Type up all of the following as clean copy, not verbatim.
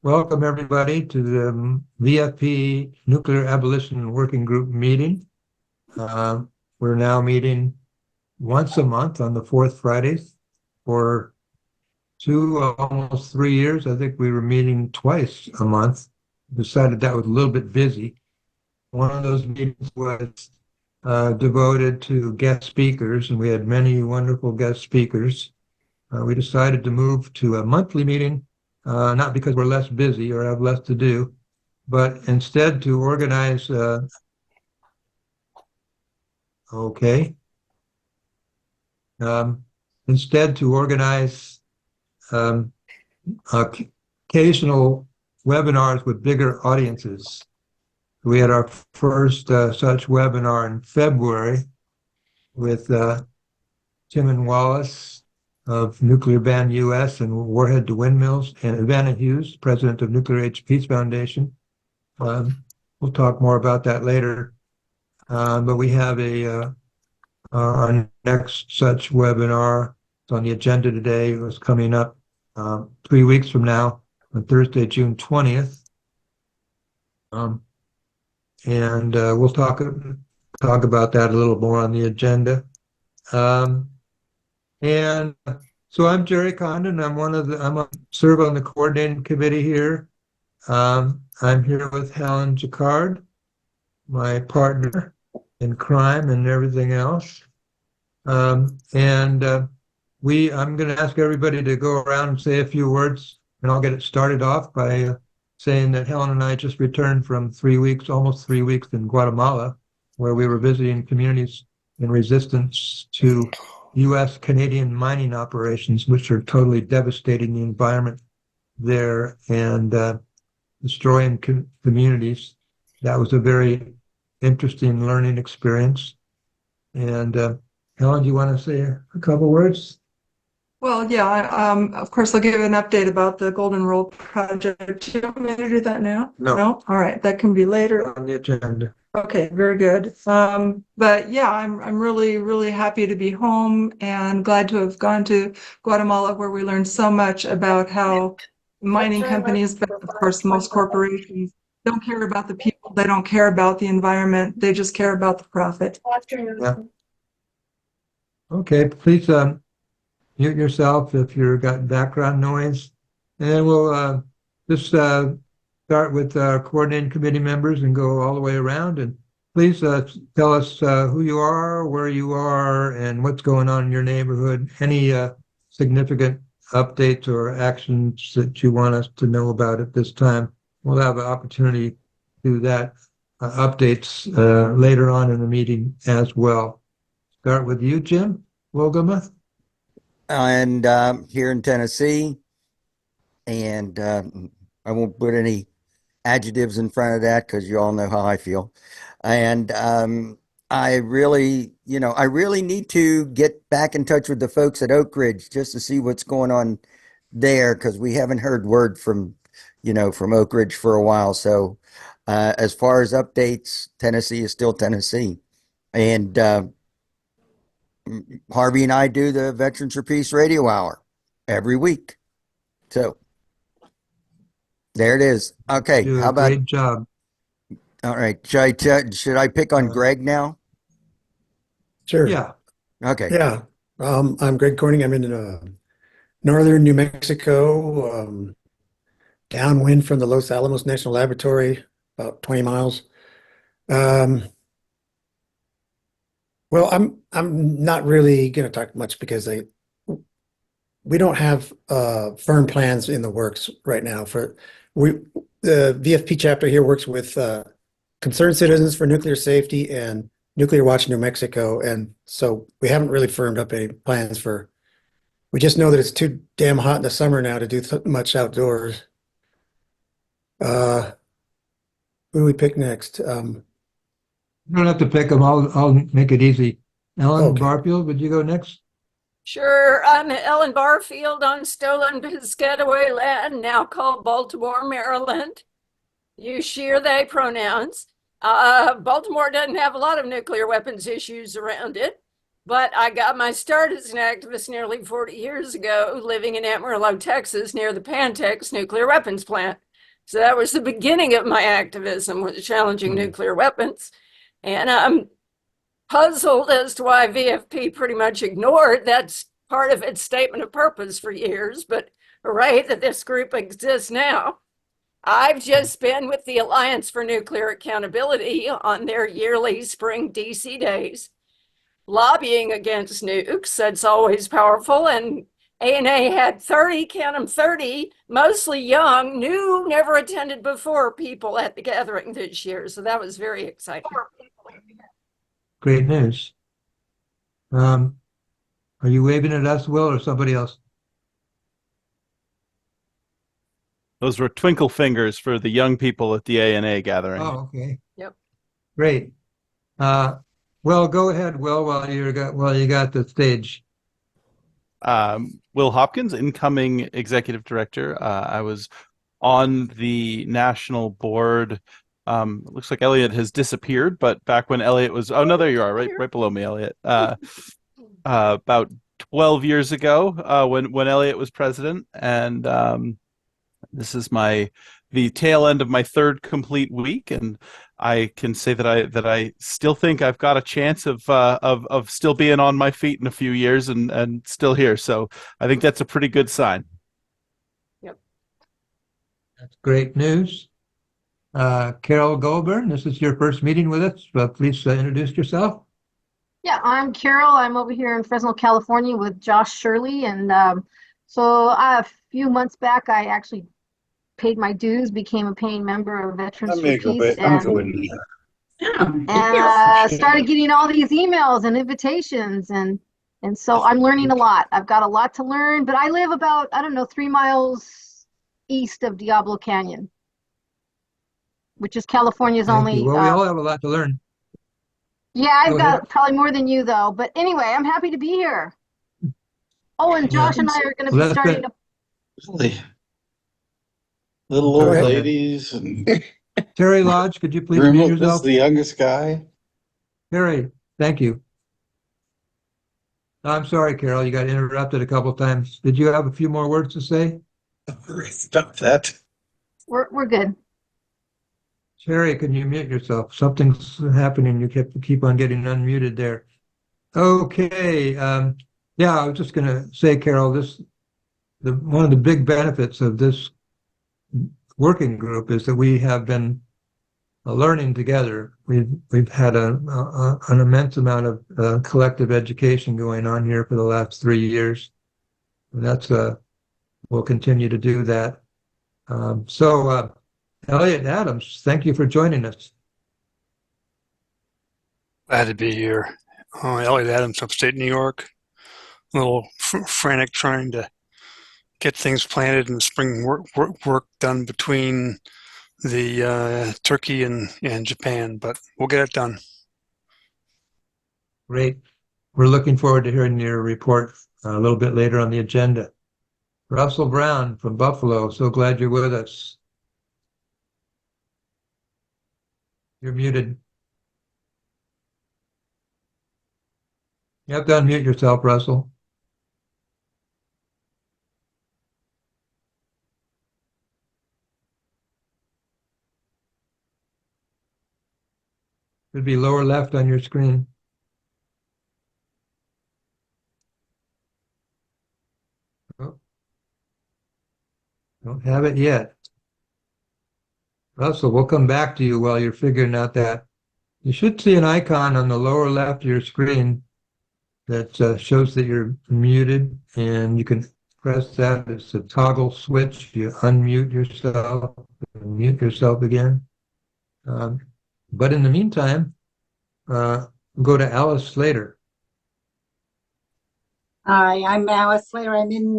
Welcome everybody to the VFP Nuclear Abolition Working Group meeting. We're now meeting once a month on the fourth Fridays for almost 3 years. I think we were meeting twice a month. Decided that was a little bit busy. One of those meetings was devoted to guest speakers, and we had many wonderful guest speakers. We decided to move to a monthly meeting, not because we're less busy or have less to do, but instead to organize, okay, instead to organize um, occasional webinars with bigger audiences. We had our first such webinar in February with Tim and Wallace of Nuclear Ban US and Warhead to Windmills, and Ivana Hughes, president of Nuclear Age Peace Foundation. We'll talk more about that later. But we have our next such webinar. It's on the agenda today. It was coming up 3 weeks from now on Thursday, June 20th. And we'll talk about that a little more on the agenda. And so I'm Jerry Condon. I serve on the coordinating committee here. I'm here with Helen Jacquard, my partner in crime and everything else. I'm going to ask everybody to go around and say a few words, and I'll get it started off by saying that Helen and I just returned from almost 3 weeks in Guatemala, where we were visiting communities in resistance to U.S. Canadian mining operations, which are totally devastating the environment there and destroying communities. That was a very interesting learning experience. And Helen, do you want to say a couple words? Well, yeah, of course, I'll give you an update about the Golden Rule project. Do you want me to do that now? No. All right, that can be later. On the agenda. Okay, very good. But yeah, I'm really, really happy to be home and glad to have gone to Guatemala, where we learned so much about how mining companies, but of course, most corporations don't care about the people. They don't care about the environment. They just care about the profit. Yeah. Okay, please mute yourself if you've got background noise. And then we'll just start with our coordinating committee members and go all the way around. And please tell us who you are, where you are, and what's going on in your neighborhood. Any significant updates or actions that you want us to know about at this time. We'll have an opportunity to do that updates later on in the meeting as well. Start with you, Jim Wolgamuth. And here in Tennessee, and I won't put any adjectives in front of that because you all know how I feel. And I really need to get back in touch with the folks at Oak Ridge just to see what's going on there, because we haven't heard word from Oak Ridge for a while. So as far as updates, Tennessee is still Tennessee. And Harvey and I do the Veterans for Peace Radio Hour every week. So there it is. Okay. You do How a about, great job. all right. Should I pick on Greg now? Sure. Yeah. Okay. Yeah. I'm Greg Corning. I'm in northern New Mexico, downwind from the Los Alamos National Laboratory, about 20 miles. Well, I'm not really going to talk much because we don't have firm plans in the works right now. The VFP chapter here works with Concerned Citizens for Nuclear Safety and Nuclear Watch New Mexico, and so we haven't really firmed up any plans for. We just know that it's too damn hot in the summer now to do much outdoors. Who do we pick next? You don't have to pick them. I'll make it easy. Ellen Okay. Barfield, would you go next? Sure, I'm Ellen Barfield on stolen Piscataway land, now called Baltimore, Maryland. Use she or they pronouns. Baltimore doesn't have a lot of nuclear weapons issues around it, but I got my start as an activist nearly 40 years ago, living in Amarillo, Texas, near the Pantex nuclear weapons plant. So that was the beginning of my activism, was challenging nuclear weapons. And I'm puzzled as to why VFP pretty much ignored that's part of its statement of purpose for years, but hooray that this group exists now. I've just been with the Alliance for Nuclear Accountability on their yearly spring DC days, lobbying against nukes. That's always powerful. And ANA had 30, count them 30, mostly young, new, never attended before people at the gathering this year. So that was very exciting. Great news. Are you waving at us, Will, or somebody else? Those were twinkle fingers for the young people at the ANA gathering. Oh, okay. Yep. Great. Well, go ahead, Will, while you got the stage. Will Hopkins, incoming executive director. I was on the national board. It looks like Elliot has disappeared, but back when Elliot was, oh no, there you are, right below me, Elliot. About 12 years ago, when Elliot was president, and this is the tail end of my third complete week, and I can say that I still think I've got a chance of still being on my feet in a few years and still here. So I think that's a pretty good sign. Yep. That's great news. Carol Goldburn, this is your first meeting with us. Please introduce yourself. Yeah, I'm Carol. I'm over here in Fresno, California with Josh Shirley. And so a few months back, I actually paid my dues, became a paying member of Veterans for Peace, and started getting all these emails and invitations. And so I'm learning a lot. I've got a lot to learn, but I live about, I don't know, 3 miles east of Diablo Canyon, which is California's Thank only. you. Well, we all have a lot to learn. Yeah, I've Go got ahead. probably more than you though. But anyway, I'm happy to be here. Oh, and Josh and I are going to Well, be that's starting good. to. Little Go old ahead. ladies and Terry Lodge, could you please groom mute up. This is yourself? the youngest guy. Terry, thank you. I'm sorry, Carol, you got interrupted a couple times. Did you have a few more words to say? Stop that. We're good. Terry, can you mute yourself? Something's happening. You keep on getting unmuted there. Okay. Yeah, I was just going to say, Carol, one of the big benefits of this working group is that we have been learning together. We've had an immense amount of collective education going on here for the last 3 years. And we'll continue to do that. Elliot Adams, thank you for joining us. Glad to be here. Elliot Adams, upstate New York. A little frantic trying to get things planted and spring work done between the Turkey and Japan, but we'll get it done. Great. We're looking forward to hearing your report a little bit later on the agenda. Russell Brown from Buffalo, so glad you're with us. You're muted. You have to unmute yourself, Russell. Should be lower left on your screen. Oh. Don't have it yet. Russell, we'll come back to you while you're figuring out that. You should see an icon on the lower left of your screen that shows that you're muted, and you can press that. It's a toggle switch. You unmute yourself and mute yourself again. But in the meantime, we'll go to Alice Slater. Hi, I'm Alice Slater. I'm in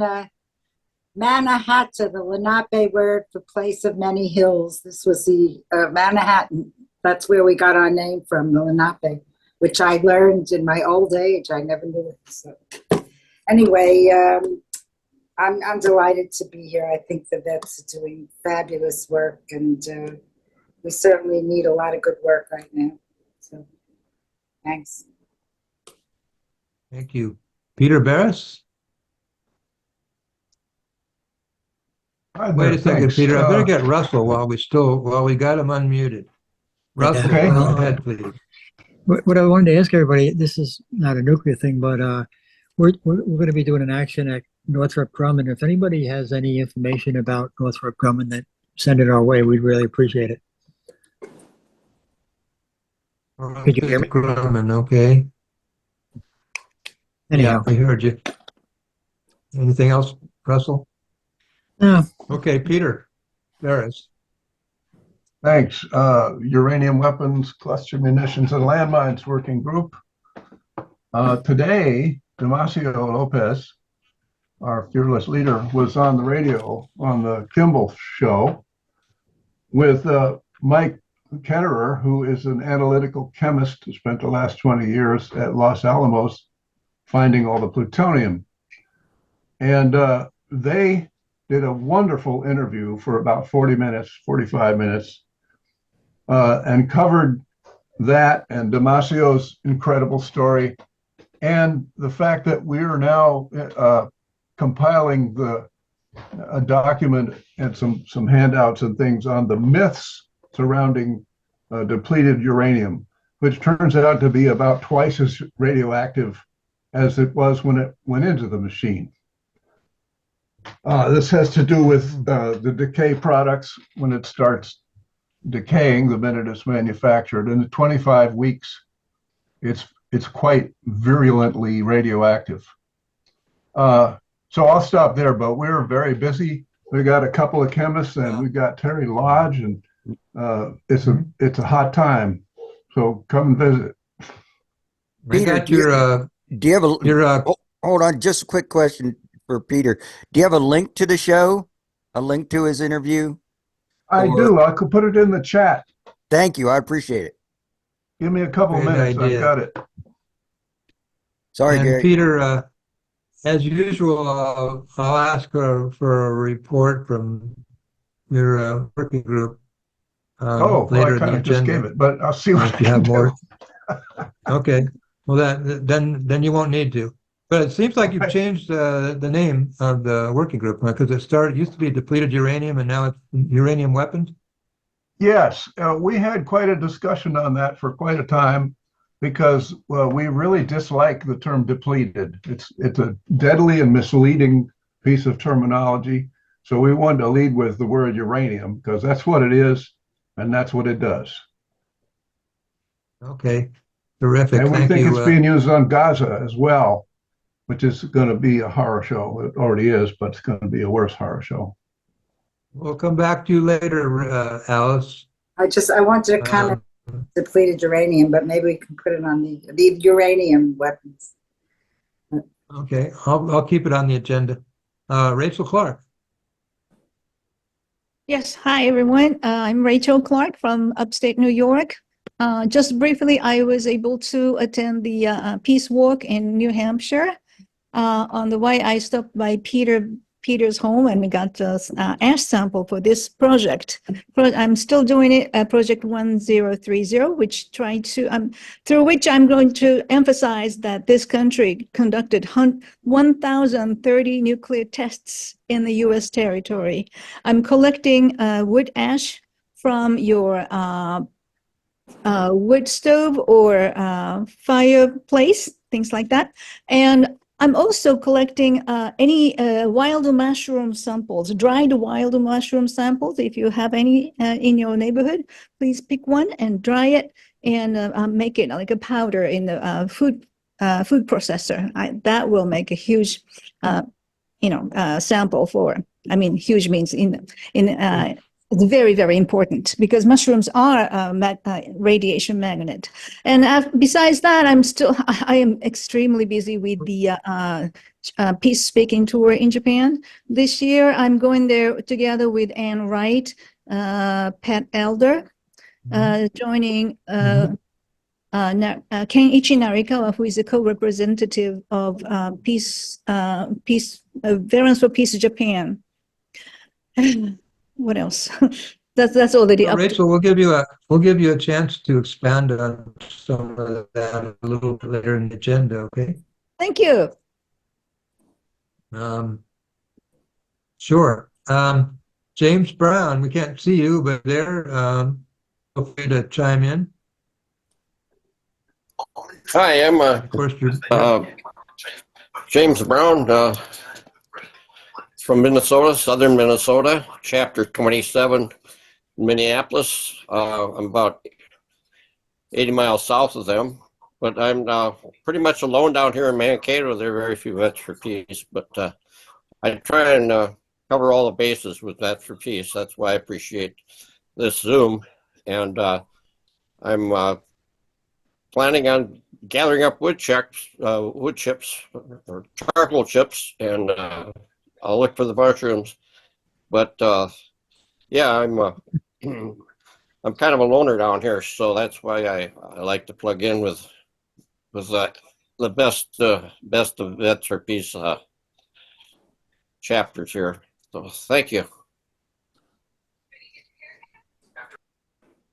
Manhattan, the Lenape word for place of many hills. This was the Manhattan. That's where we got our name from, the Lenape, which I learned in my old age. I never knew it. So anyway, I'm delighted to be here. I think the vets are doing fabulous work, and we certainly need a lot of good work right now. So thanks. Thank you. Peter Barris? Hi Wait there, a second, thanks. Peter. I better get Russell while we got him unmuted. Russell, Okay. go ahead, please. What I wanted to ask everybody, this is not a nuclear thing, but we're going to be doing an action at Northrop Grumman. If anybody has any information about Northrop Grumman, that send it our way. We'd really appreciate it. Could you hear me? Grumman, okay. Anyhow, Yeah, I heard you. Anything else, Russell? no, Okay, Peter. There is. Thanks. Uranium Weapons, Cluster Munitions, and Landmines Working Group. Today, Demasio Lopez, our fearless leader, was on the radio on the Kimball show with Mike Ketterer, who is an analytical chemist who spent the last 20 years at Los Alamos finding all the plutonium. And they did a wonderful interview for about 40 minutes, 45 minutes, and covered that and Damasio's incredible story and the fact that we are now compiling a document and some handouts and things on the myths surrounding depleted uranium, which turns out to be about twice as radioactive as it was when it went into the machine. This has to do with the decay products when it starts decaying the minute it's manufactured. In 25 weeks, it's quite virulently radioactive. So I'll stop there, but we're very busy. We got a couple of chemists and we got Terry Lodge, and it's a hot time. So come and visit. Peter, got your do you have a hold on, just a quick question for Peter. Do you have a link to the show? A link to his interview? I do. I could put it in the chat. Thank you. I appreciate it. Give me a couple Great minutes. idea. I've got it. Sorry, and Gary. Peter, as usual, I'll ask for a report from your working group Well, later I in the kind of just agenda. gave it, but I'll see what If you I can have more. do. Okay. Well, then you won't need to. But it seems like you've changed the name of the working group because it used to be depleted uranium and now it's uranium weapons. Yes, we had quite a discussion on that for quite a time because we really dislike the term depleted. It's a deadly and misleading piece of terminology. So we wanted to lead with the word uranium because that's what it is and that's what it does. Okay. Terrific. And we Thank think you. it's being used on Gaza as well, which is going to be a horror show. It already is, but it's going to be a worse horror show. We'll come back to you later, Alice. I want to comment depleted uranium, but maybe we can put it on the uranium weapons. Okay, I'll keep it on the agenda. Rachel Clark. Yes, hi everyone. I'm Rachel Clark from upstate New York. Just briefly, I was able to attend the Peace Walk in New Hampshire. On the way, I stopped by Peter's home and we got the ash sample for this project. I'm still doing it, Project 1030, which through which I'm going to emphasize that this country conducted 1,030 nuclear tests in the U.S. territory. I'm collecting wood ash from your wood stove or fireplace, things like that. And I'm also collecting any wild mushroom samples, dried wild mushroom samples. If you have any in your neighborhood, please pick one and dry it and make it like a powder in the food processor. That will make a huge, sample for. I mean, huge means it's very, very important because mushrooms are a radiation magnet. And besides that, I am extremely busy with the peace speaking tour in Japan. This year, I'm going there together with Anne Wright, Pat Elder, joining Kenichi Narikawa, who is a co-representative of Veterans for Peace Japan. What else? That's already up. Rachel, we'll give you a chance to expand on some of that a little bit later in the agenda. Okay. Thank you. Sure. James Brown, we can't see you, but there, feel free to chime in. Hi, I'm Of course, you're James Brown from Minnesota, southern Minnesota, chapter 27, Minneapolis. I'm about 80 miles south of them, but I'm pretty much alone down here in Mankato. There are very few Vets for Peace, but I try and cover all the bases with Vets for Peace. That's why I appreciate this Zoom, and I'm planning on gathering up wood chips or charcoal chips, and I'll look for the mushrooms. But yeah, I'm I'm kind of a loner down here, so that's why I like to plug in with the best of Vets for Peace chapters here. So thank you.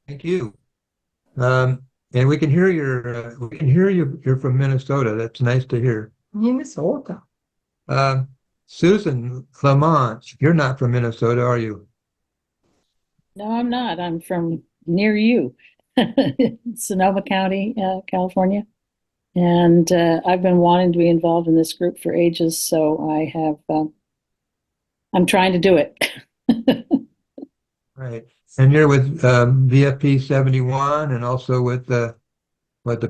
Thank you. And we can hear you're from Minnesota. That's nice to hear. Minnesota. Susan Lamont, you're not from Minnesota, are you? No, I'm not. I'm from near you, Sonoma County, California. And I've been wanting to be involved in this group for ages, so I have, I'm trying to do it. Right. And you're with VFP 71 and also with the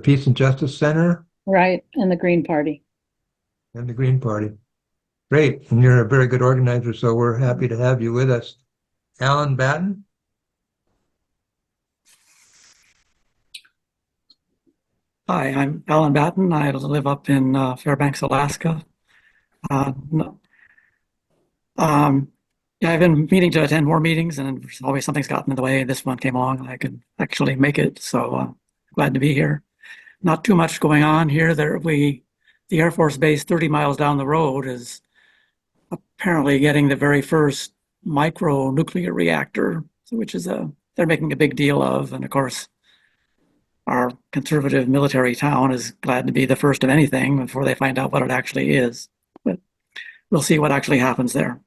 Peace and Justice Center Right, and the Green Party. and the Green Party. Great. And you're a very good organizer, so we're happy to have you with us. Alan Batten? Hi, I'm Alan Batten. I live up in Fairbanks, Alaska. Yeah, I've been meaning to attend more meetings, and there's always something's gotten in the way. This one came along, and I could actually make it, so glad to be here. Not too much going on here. The Air Force Base 30 miles down the road is apparently getting the very first micro nuclear reactor, which is they're making a big deal of, and of course, our conservative military town is glad to be the first of anything before they find out what it actually is. But we'll see what actually happens there.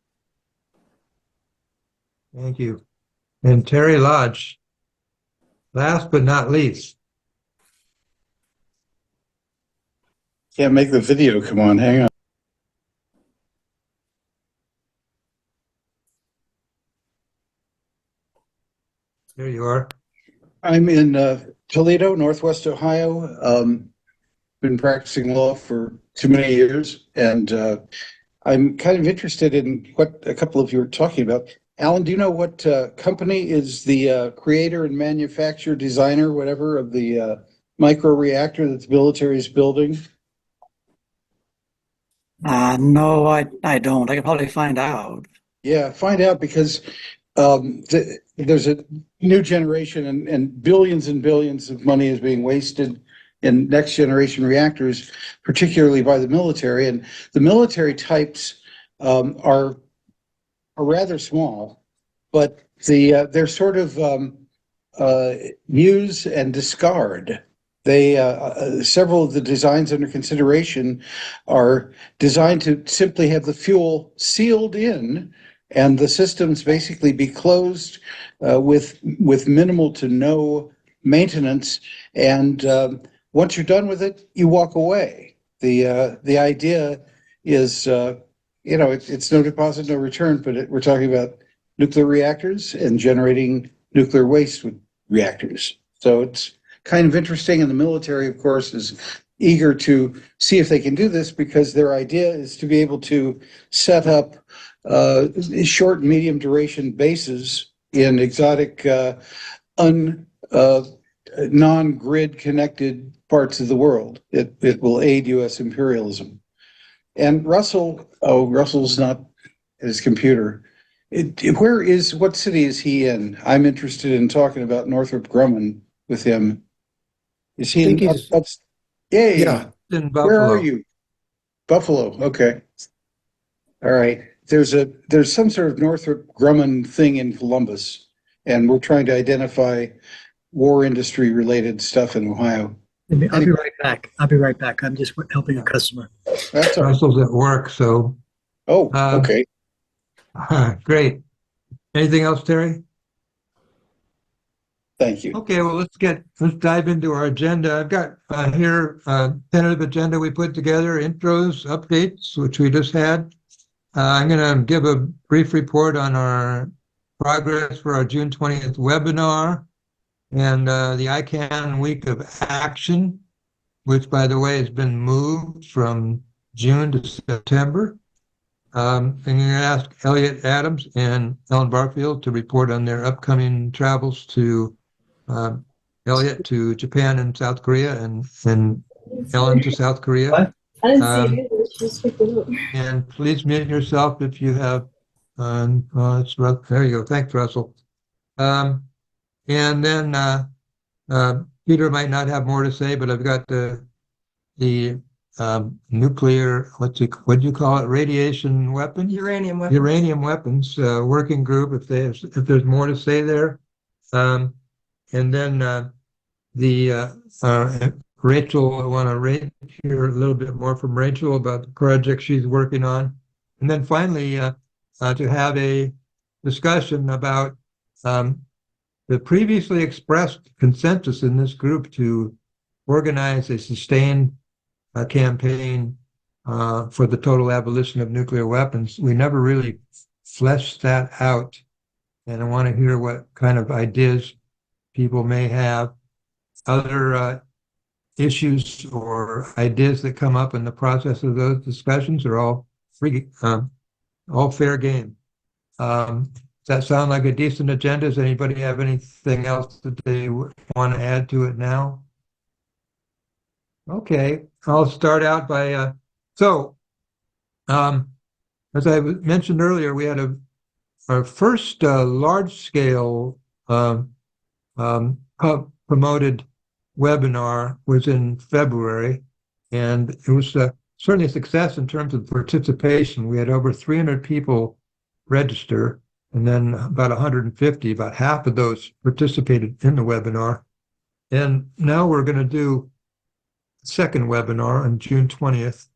Thank you. And Terry Lodge, last but not least. Can't make the video come on. Hang on. There you are. I'm in Toledo, Northwest Ohio. Been practicing law for too many years, and I'm kind of interested in what a couple of you are talking about. Alan, do you know what company is the creator and manufacturer, designer, whatever, of the micro reactor that the military is building? No, I don't. I can probably find out. Yeah, find out, because there's a new generation, and billions of money is being wasted in next generation reactors, particularly by the military. And the military types are rather small, but they're sort of use and discard. They several of the designs under consideration are designed to simply have the fuel sealed in, and the systems basically be closed with minimal to no maintenance. And once you're done with it, you walk away. The idea is, it's no deposit, no return, but we're talking about nuclear reactors and generating nuclear waste with reactors. So it's kind of interesting, and the military, of course, is eager to see if they can do this, because their idea is to be able to set up short and medium duration bases in exotic, non-grid connected parts of the world. It will aid U.S. imperialism. And Russell's not at his computer. What city is he in? I'm interested in talking about Northrop Grumman with him. Is he in Yeah. In Buffalo. Where are you? Buffalo. Okay. All right. There's some sort of Northrop Grumman thing in Columbus, and we're trying to identify war industry related stuff in Ohio. I'll be right back. I'm just helping a customer. That's all right. Russell's at work, so. Oh, okay. Great. Anything else, Terry? Thank you. Okay, well, let's dive into our agenda. I've got here tentative agenda we put together, intros, updates, which we just had. I'm going to give a brief report on our progress for our June 20th webinar and the ICANN Week of Action, which, by the way, has been moved from June to September. I'm going to ask Elliot Adams and Ellen Barfield to report on their upcoming travels to Elliot to Japan and South Korea, and Ellen to South Korea. I didn't see it either. Just picked it up. And please mute yourself if you have. There you go. Thanks, Russell. And then Peter might not have more to say, but I've got the nuclear, what do you call it? Radiation weapons? Uranium weapons. Uranium weapons working group. If there's more to say there. And then Rachel, I want to hear a little bit more from Rachel about the project she's working on. And then finally, to have a discussion about the previously expressed consensus in this group to organize a sustained campaign for the total abolition of nuclear weapons. We never really fleshed that out. And I want to hear what kind of ideas people may have, other issues or ideas that come up in the process of those discussions are all free, all fair game. Does that sound like a decent agenda? Does anybody have anything else that they want to add to it now? Okay, I'll start out by, as I mentioned earlier, we had our first large-scale promoted webinar was in February, and it was certainly a success in terms of participation. We had over 300 people register, and then about 150, about half of those participated in the webinar. And now we're going to do a second webinar on June 20th,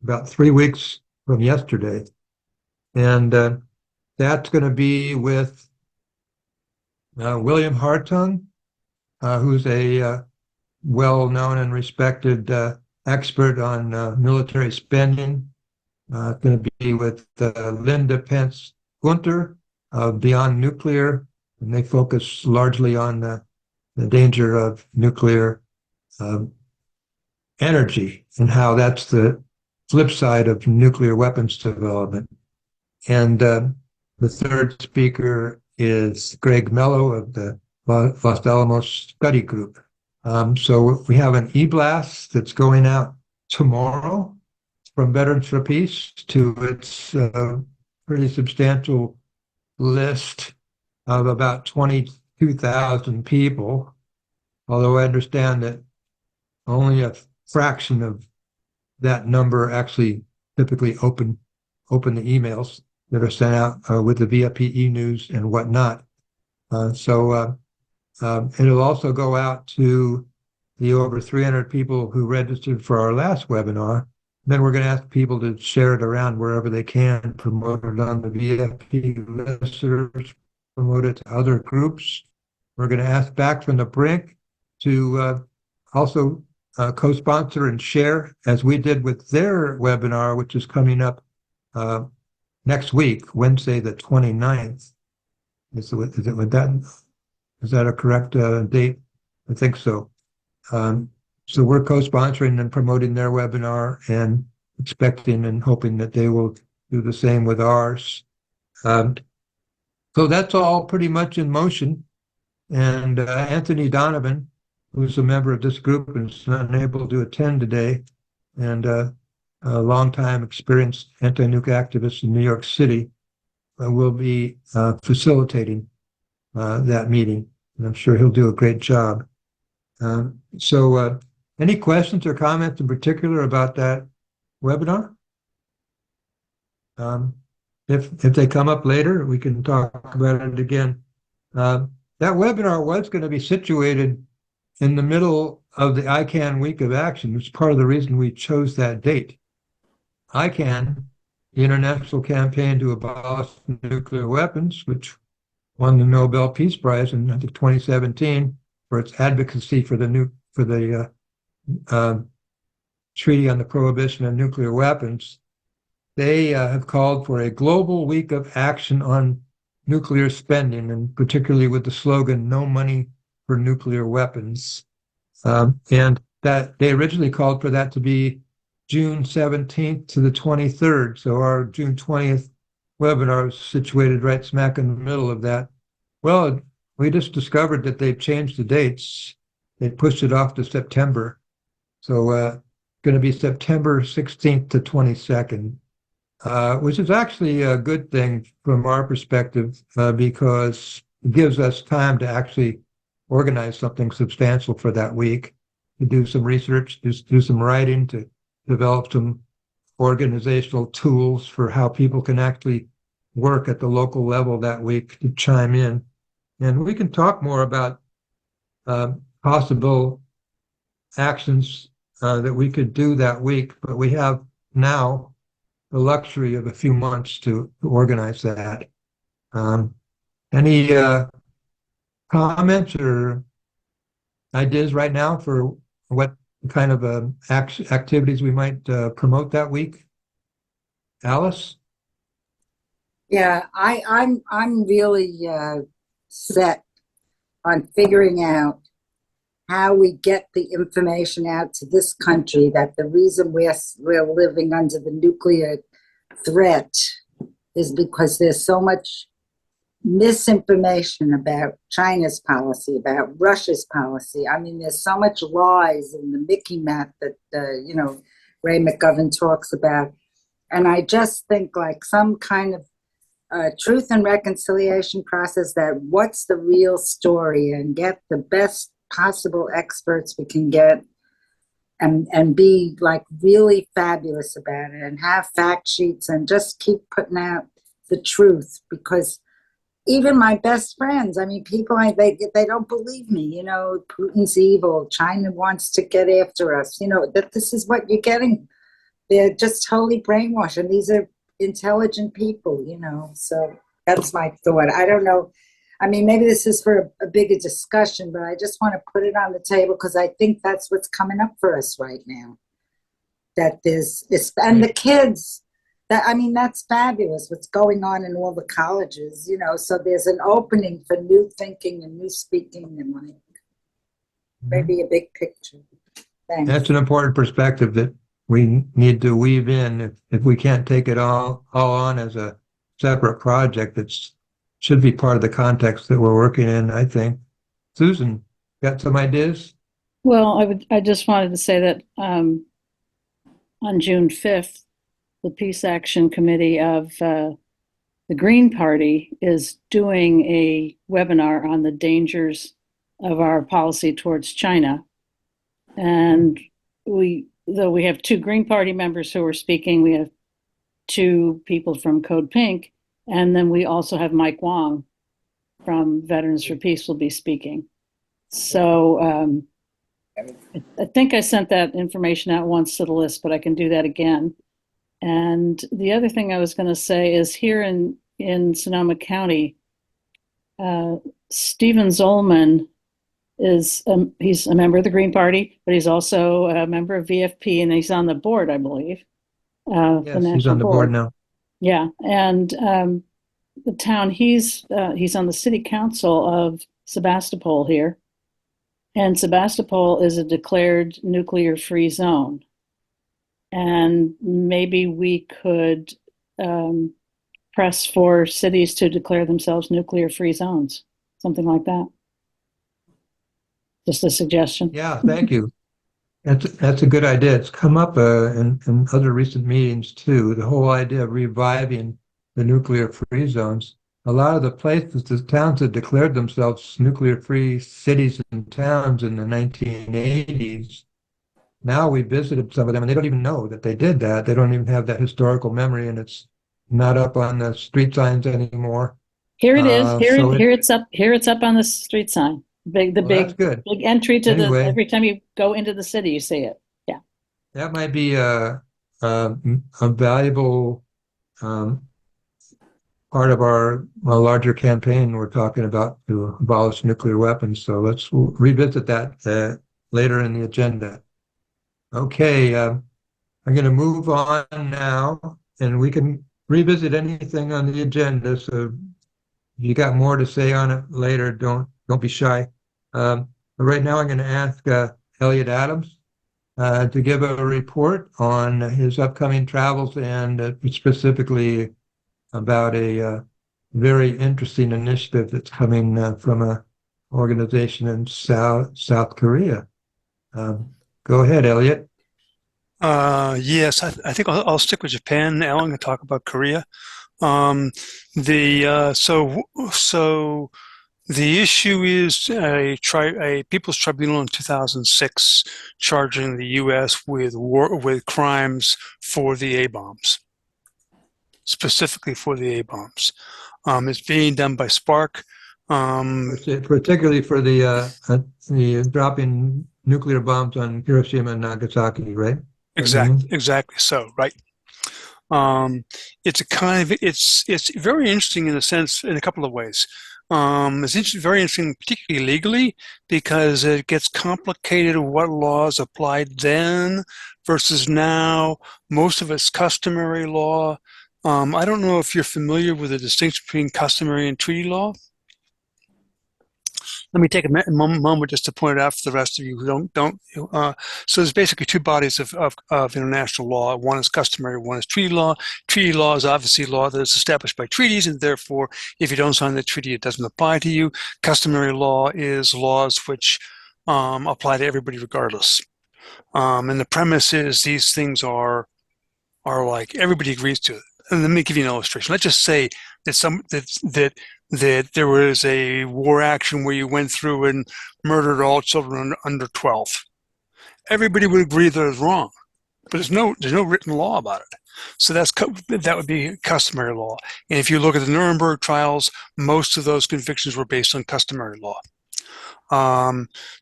about 3 weeks from yesterday. And that's going to be with William Hartung, who's a well-known and respected expert on military spending. Going to be with Linda Pence Gunter of Beyond Nuclear, and they focus largely on the danger of nuclear energy and how that's the flip side of nuclear weapons development. And the third speaker is Greg Mello of the Los Alamos Study Group. So we have an e-blast that's going out tomorrow from Veterans for Peace to its pretty substantial list of about 22,000 people, although I understand that only a fraction of that number actually typically open the emails that are sent out with the VFPE news and whatnot. So it'll also go out to the over 300 people who registered for our last webinar. Then we're going to ask people to share it around wherever they can, promote it on the VFP listservs, promote it to other groups. We're going to ask Back from the Brink to also co-sponsor and share, as we did with their webinar, which is coming up next week, Wednesday the 29th. Is that a correct date? I think so. So we're co-sponsoring and promoting their webinar and expecting and hoping that they will do the same with ours. So that's all pretty much in motion. And Anthony Donovan, who's a member of this group and is unable to attend today, and a longtime experienced anti-nuke activist in New York City, will be facilitating that meeting. And I'm sure he'll do a great job. So any questions or comments in particular about that webinar? If they come up later, we can talk about it again. That webinar was going to be situated in the middle of the ICANN Week of Action, which is part of the reason we chose that date. ICANN, the International Campaign to Abolish Nuclear Weapons, which won the Nobel Peace Prize in, I think, 2017 for its advocacy for the Treaty on the Prohibition of Nuclear Weapons. They have called for a global week of action on nuclear spending, and particularly with the slogan "No money for nuclear weapons." And that they originally called for that to be June 17th to the 23rd. So our June 20th webinar is situated right smack in the middle of that. Well, we just discovered that they've changed the dates. They pushed it off to September. So going to be September 16th to 22nd, which is actually a good thing from our perspective because it gives us time to actually organize something substantial for that week, to do some research, do some writing, to develop some organizational tools for how people can actually work at the local level that week to chime in. And we can talk more about possible actions that we could do that week, but we have now the luxury of a few months to organize that. Any comments or ideas right now for what kind of activities we might promote that week? Alice? Yeah, I'm really set on figuring out how we get the information out to this country that the reason we're living under the nuclear threat is because there's so much misinformation about China's policy, about Russia's policy. I mean, there's so much lies in the Mickey map that, Ray McGovern talks about. And I just think like some kind of truth and reconciliation process, that what's the real story, and get the best possible experts we can get and be like really fabulous about it and have fact sheets and just keep putting out the truth. Because even my best friends, I mean, people, they don't believe me, Putin's evil, China wants to get after us, that this is what you're getting. They're just totally brainwashed, and these are intelligent people, so that's my thought. I don't know. I mean, maybe this is for a bigger discussion, but I just want to put it on the table because I think that's what's coming up for us right now. That and the kids, that's fabulous what's going on in all the colleges, so there's an opening for new thinking and new speaking and like maybe a big picture. Thanks. That's an important perspective that we need to weave in. If we can't take it all on as a separate project, it should be part of the context that we're working in, I think. Susan, got some ideas? Well, I just wanted to say that on June 5th, the Peace Action Committee of the Green Party is doing a webinar on the dangers of our policy towards China. And though we have two Green Party members who are speaking, we have two people from Code Pink, and then we also have Mike Wong from Veterans for Peace will be speaking. So I think I sent that information out once to the list, but I can do that again. And the other thing I was going to say is here in Sonoma County, Stephen Zollman he's a member of the Green Party, but he's also a member of VFP, and he's on the board, I believe. Yes, he's on the board now. Yeah, and the town he's on the city council of Sebastopol here, and Sebastopol is a declared nuclear-free zone. And maybe we could press for cities to declare themselves nuclear-free zones, something like that. Just a suggestion. Yeah, thank you. That's a good idea. It's come up in other recent meetings too. The whole idea of reviving the nuclear-free zones. A lot of the places, the towns that declared themselves nuclear-free cities and towns in the 1980s. Now we visited some of them, and they don't even know that they did that. They don't even have that historical memory, and it's not up on the street signs anymore. Here it is. Here it's up on the street sign. Big entry to Anyway, every time you go into the city, you see it. Yeah. That might be a valuable part of our larger campaign we're talking about to abolish nuclear weapons. So let's revisit that later in the agenda. Okay, I'm going to move on now, and we can revisit anything on the agenda. So if you got more to say on it later, don't be shy. But right now, I'm going to ask Elliot Adams to give a report on his upcoming travels and specifically about a very interesting initiative that's coming from an organization in South Korea. Go ahead, Elliot. Yes, I think I'll stick with Japan, Ellen, and talk about Korea. The issue is a People's Tribunal in 2006 charging the U.S. with crimes for the A-bombs, specifically for the A-bombs. It's being done by Spark. Particularly for the dropping nuclear bombs on Hiroshima and Nagasaki, right? Exactly so, right. It's very interesting in a sense, in a couple of ways. It's very interesting, particularly legally, because it gets complicated what laws applied then versus now. Most of it's customary law. I don't know if you're familiar with the distinction between customary and treaty law. Let me take a moment just to point it out for the rest of you who don't. So there's basically two bodies of international law. One is customary, one is treaty law. Treaty law is obviously law that is established by treaties, and therefore, if you don't sign the treaty, it doesn't apply to you. Customary law is laws which apply to everybody regardless. And the premise is these things are like everybody agrees to it. And let me give you an illustration. Let's just say that that there was a war action where you went through and murdered all children under 12. Everybody would agree that it was wrong, but there's no written law about it. So that would be customary law. And if you look at the Nuremberg trials, most of those convictions were based on customary law.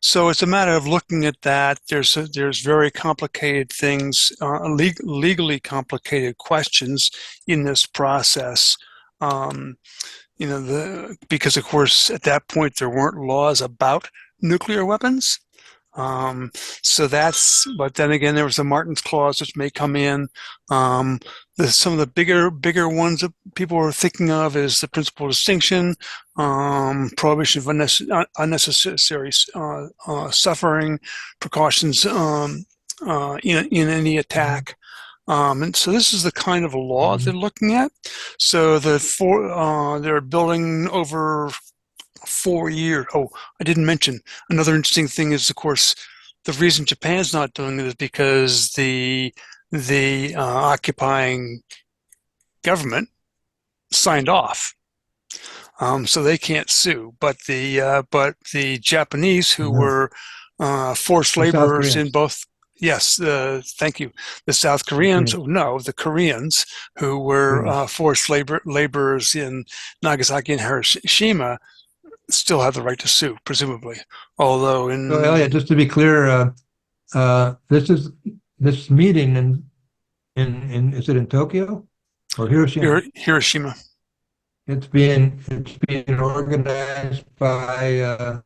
So it's a matter of looking at that. There's very complicated things, legally complicated questions in this process. Because of course at that point there weren't laws about nuclear weapons. But then again, there was the Martins Clause, which may come in. Some of the bigger ones that people are thinking of is the principal distinction, prohibition of unnecessary suffering, precautions in any attack. And so this is the kind of law they're looking at. So they're building over 4 years. Oh, I didn't mention another interesting thing is, of course, the reason Japan's not doing it is because the occupying government signed off, so they can't sue. But the Japanese who were forced laborers in both. Yes, thank you. The South Koreans, the Koreans who were forced laborers in Nagasaki and Hiroshima still have the right to sue, presumably. Although So Elliot, just to be clear, this meeting in is it in Tokyo or Hiroshima? Hiroshima. It's being organized by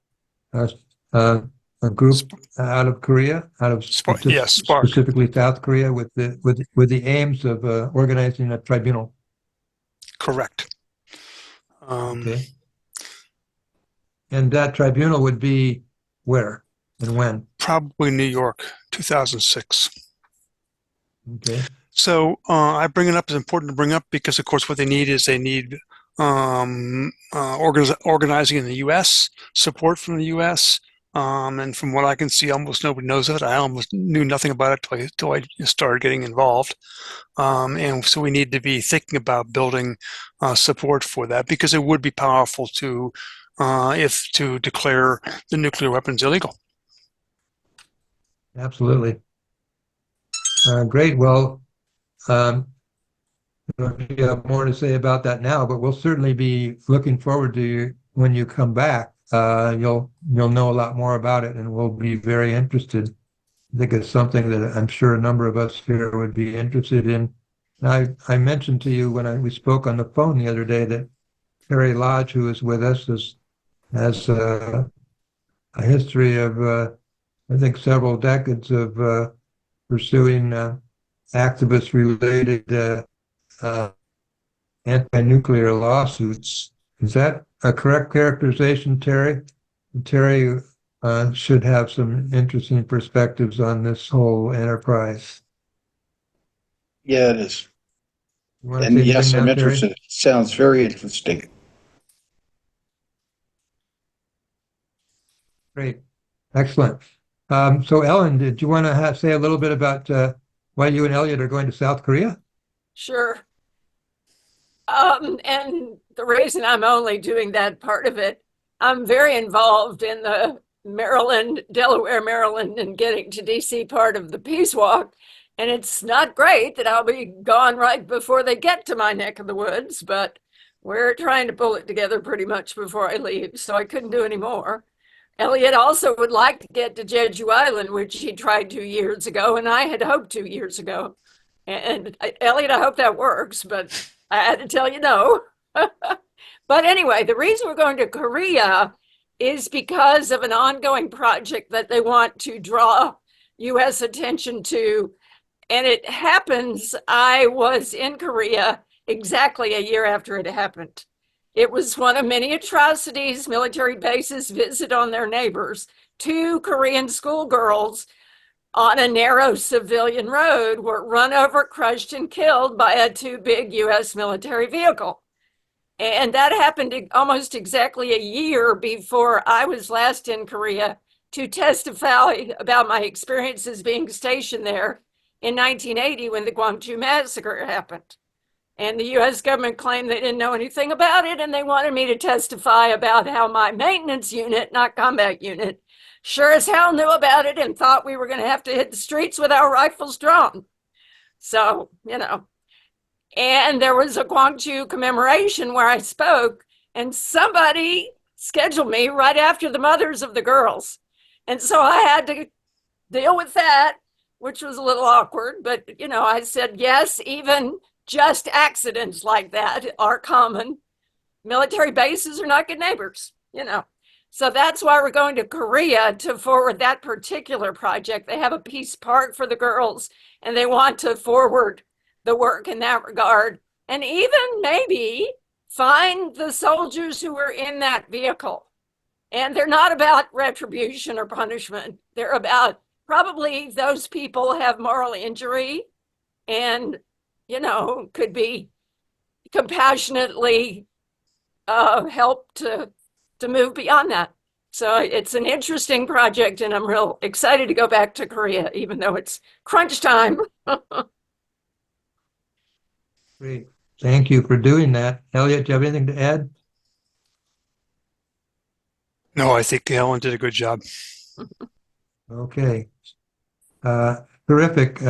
a group out of Korea, Spark. Specifically South Korea, with the aims of organizing a tribunal. Correct. Okay. And that tribunal would be where and when? Probably New York, 2006. Okay. So I bring it up as important to bring up because, of course, what they need organizing in the U.S., support from the U.S., and from what I can see, almost nobody knows of it. I almost knew nothing about it till I started getting involved. And so we need to be thinking about building support for that because it would be powerful to declare the nuclear weapons illegal. Absolutely. Great. Well, I don't know if you have more to say about that now, but we'll certainly be looking forward to you when you come back. You'll know a lot more about it, and we'll be very interested. I think it's something that I'm sure a number of us here would be interested in I mentioned to you when we spoke on the phone the other day that Terry Lodge, who is with us, has a history of, I think, several decades of pursuing activist-related anti-nuclear lawsuits. Is that a correct characterization, Terry? Terry should have some interesting perspectives on this whole enterprise. Yeah, it is. You want to And say yes, anything I'm now, Terry? interested. Sounds very interesting. Great. Excellent. So Ellen, did you want to say a little bit about why you and Elliot are going to South Korea? Sure. And the reason I'm only doing that part of it, I'm very involved in the Delaware, Maryland, and getting to DC part of the Peace Walk. And it's not great that I'll be gone right before they get to my neck of the woods, but we're trying to pull it together pretty much before I leave, so I couldn't do any more. Elliot also would like to get to Jeju Island, which he tried 2 years ago, and I had hoped 2 years ago. And Elliot, I hope that works, but I had to tell you no. But anyway, the reason we're going to Korea is because of an ongoing project that they want to draw U.S. attention to. And it happens, I was in Korea exactly a year after it happened. It was one of many atrocities military bases visit on their neighbors. 2 Korean schoolgirls on a narrow civilian road were run over, crushed, and killed by a too big U.S. military vehicle. And that happened almost exactly a year before I was last in Korea to testify about my experiences being stationed there in 1980 when the Gwangju massacre happened. And the U.S. government claimed they didn't know anything about it, and they wanted me to testify about how my maintenance unit, not combat unit, sure as hell knew about it and thought we were going to have to hit the streets with our rifles drawn. So, and there was a Gwangju commemoration where I spoke, and somebody scheduled me right after the mothers of the girls. And so I had to deal with that, which was a little awkward, but, I said, yes, even just accidents like that are common. Military bases are not good neighbors, So that's why we're going to Korea to forward that particular project. They have a peace park for the girls, and they want to forward the work in that regard, and even maybe find the soldiers who were in that vehicle. And they're not about retribution or punishment. They're about probably those people have moral injury and, could be compassionately helped to move beyond that. So it's an interesting project, and I'm real excited to go back to Korea, even though it's crunch time. Great. Thank you for doing that. Elliot, do you have anything to add? No, I think Ellen did a good job. Okay. Terrific.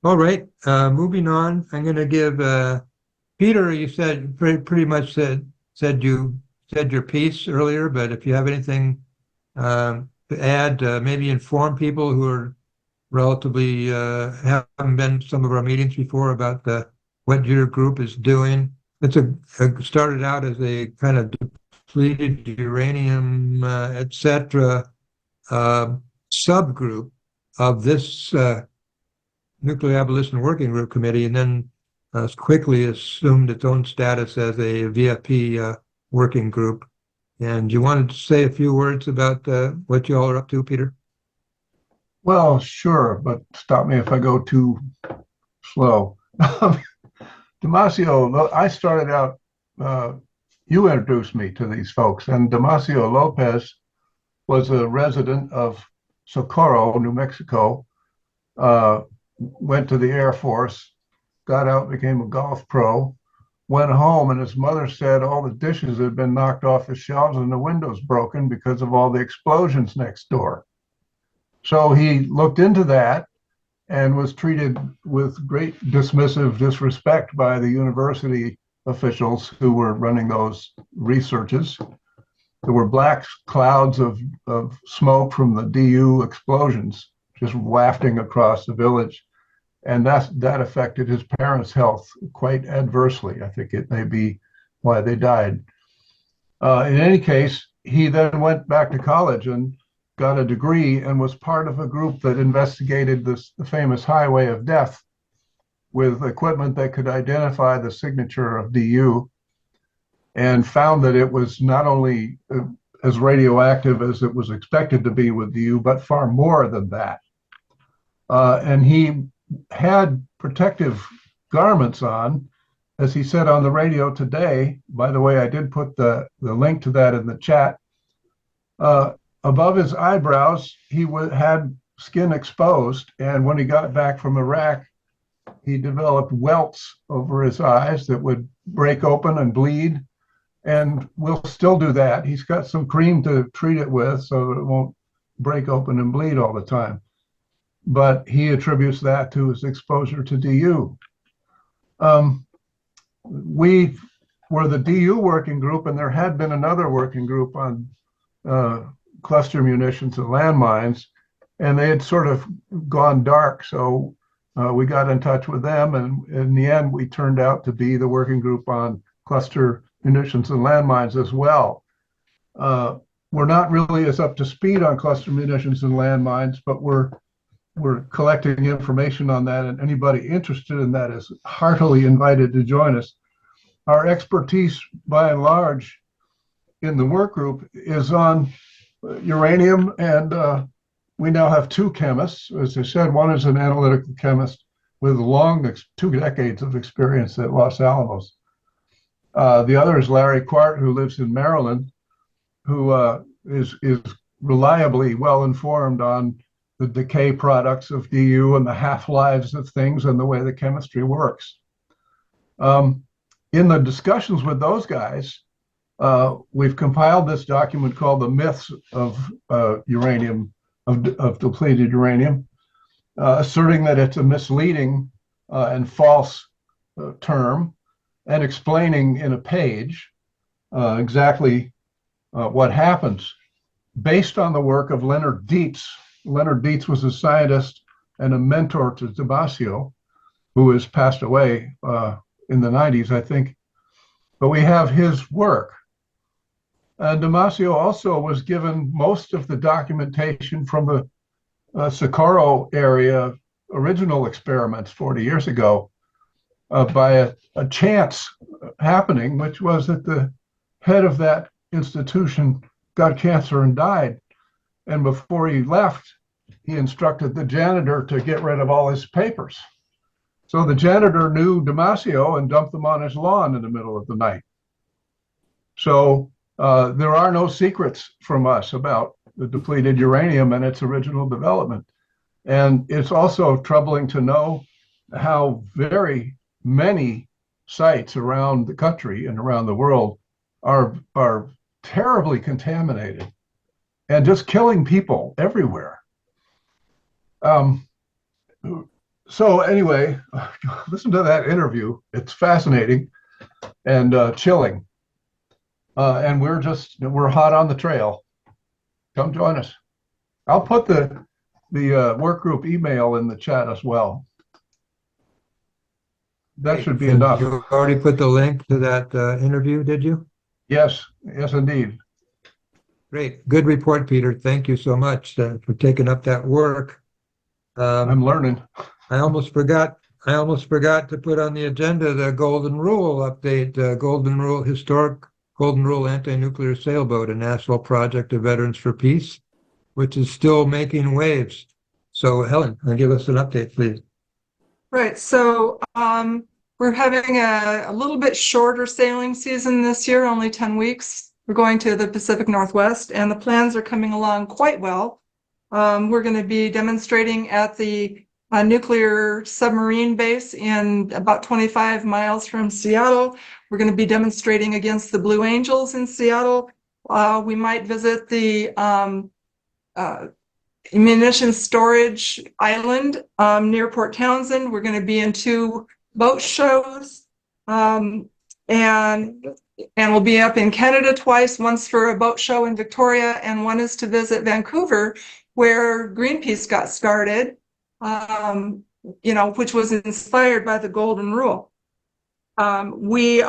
All right. Moving on, I'm going to give Peter, you said pretty much said you said your piece earlier, but if you have anything to add, maybe inform people who are relatively haven't been to some of our meetings before about what your group is doing. It's started out as a kind of depleted uranium, etc. Subgroup of this Nuclear Abolition Working Group Committee, and then quickly assumed its own status as a VFP working group. And you wanted to say a few words about what you all are up to, Peter? Well, sure, but stop me if I go too slow. Damasio, I started out, you introduced me to these folks, and Damasio Lopez was a resident of Socorro, New Mexico, went to the Air Force, got out, became a golf pro, went home, and his mother said all the dishes had been knocked off the shelves and the windows broken because of all the explosions next door. So he looked into that and was treated with great dismissive disrespect by the university officials who were running those researches. There were black clouds of smoke from the DU explosions just wafting across the village. and that affected his parents' health quite adversely. I think it may be why they died. In any case, he then went back to college and got a degree and was part of a group that investigated the famous highway of death with equipment that could identify the signature of DU, and found that it was not only as radioactive as it was expected to be with DU, but far more than that. And he had protective garments on, as he said on the radio today. By the way, I did put the link to that in the chat. Above his eyebrows, he had skin exposed, and when he got back from Iraq, he developed welts over his eyes that would break open and bleed, and will still do that. He's got some cream to treat it with so that it won't break open and bleed all the time. But he attributes that to his exposure to DU. We were the DU working group, and there had been another working group on cluster munitions and landmines, and they had sort of gone dark. So we got in touch with them, and in the end, we turned out to be the working group on cluster munitions and landmines as well. We're not really as up to speed on cluster munitions and landmines, but we're collecting information on that, and anybody interested in that is heartily invited to join us. Our expertise, by and large, in the work group is on uranium, and we now have two chemists. As I said, one is an analytical chemist with 2 decades of experience at Los Alamos. The other is Larry Quart, who lives in Maryland, who is reliably well informed on the decay products of DU and the half-lives of things and the way the chemistry works. In the discussions with those guys, we've compiled this document called The Myths of Uranium, of Depleted Uranium, asserting that it's a misleading and false term, and explaining in a page exactly what happens based on the work of Leonard Dietz. Leonard Dietz was a scientist and a mentor to Damasio, who has passed away in the 90s, I think. But we have his work. Damasio also was given most of the documentation from the Socorro area original experiments 40 years ago by a chance happening, which was that the head of that institution got cancer and died. And before he left, he instructed the janitor to get rid of all his papers. So the janitor knew Damasio and dumped them on his lawn in the middle of the night. So there are no secrets from us about the depleted uranium and its original development. And it's also troubling to know how very many sites around the country and around the world are terribly contaminated and just killing people everywhere. So anyway, listen to that interview. It's fascinating and chilling. And we're hot on the trail. Come join us. I'll put the work group email in the chat as well. That should be enough. You already put the link to that interview, did you? Yes, indeed. Great. Good report, Peter. Thank you so much for taking up that work. I'm learning. I almost forgot to put on the agenda the Golden Rule update, historic Golden Rule anti-nuclear sailboat, a national project of Veterans for Peace, which is still making waves. So Helen, give us an update, please. Right. So we're having a little bit shorter sailing season this year, only 10 weeks. We're going to the Pacific Northwest, and the plans are coming along quite well. We're going to be demonstrating at the nuclear submarine base in about 25 miles from Seattle. We're going to be demonstrating against the Blue Angels in Seattle. We might visit the munition storage island near Port Townsend. We're going to be in 2 boat shows, and we'll be up in Canada twice, once for a boat show in Victoria, and one is to visit Vancouver, where Greenpeace got started. which was inspired by the Golden Rule. Jerry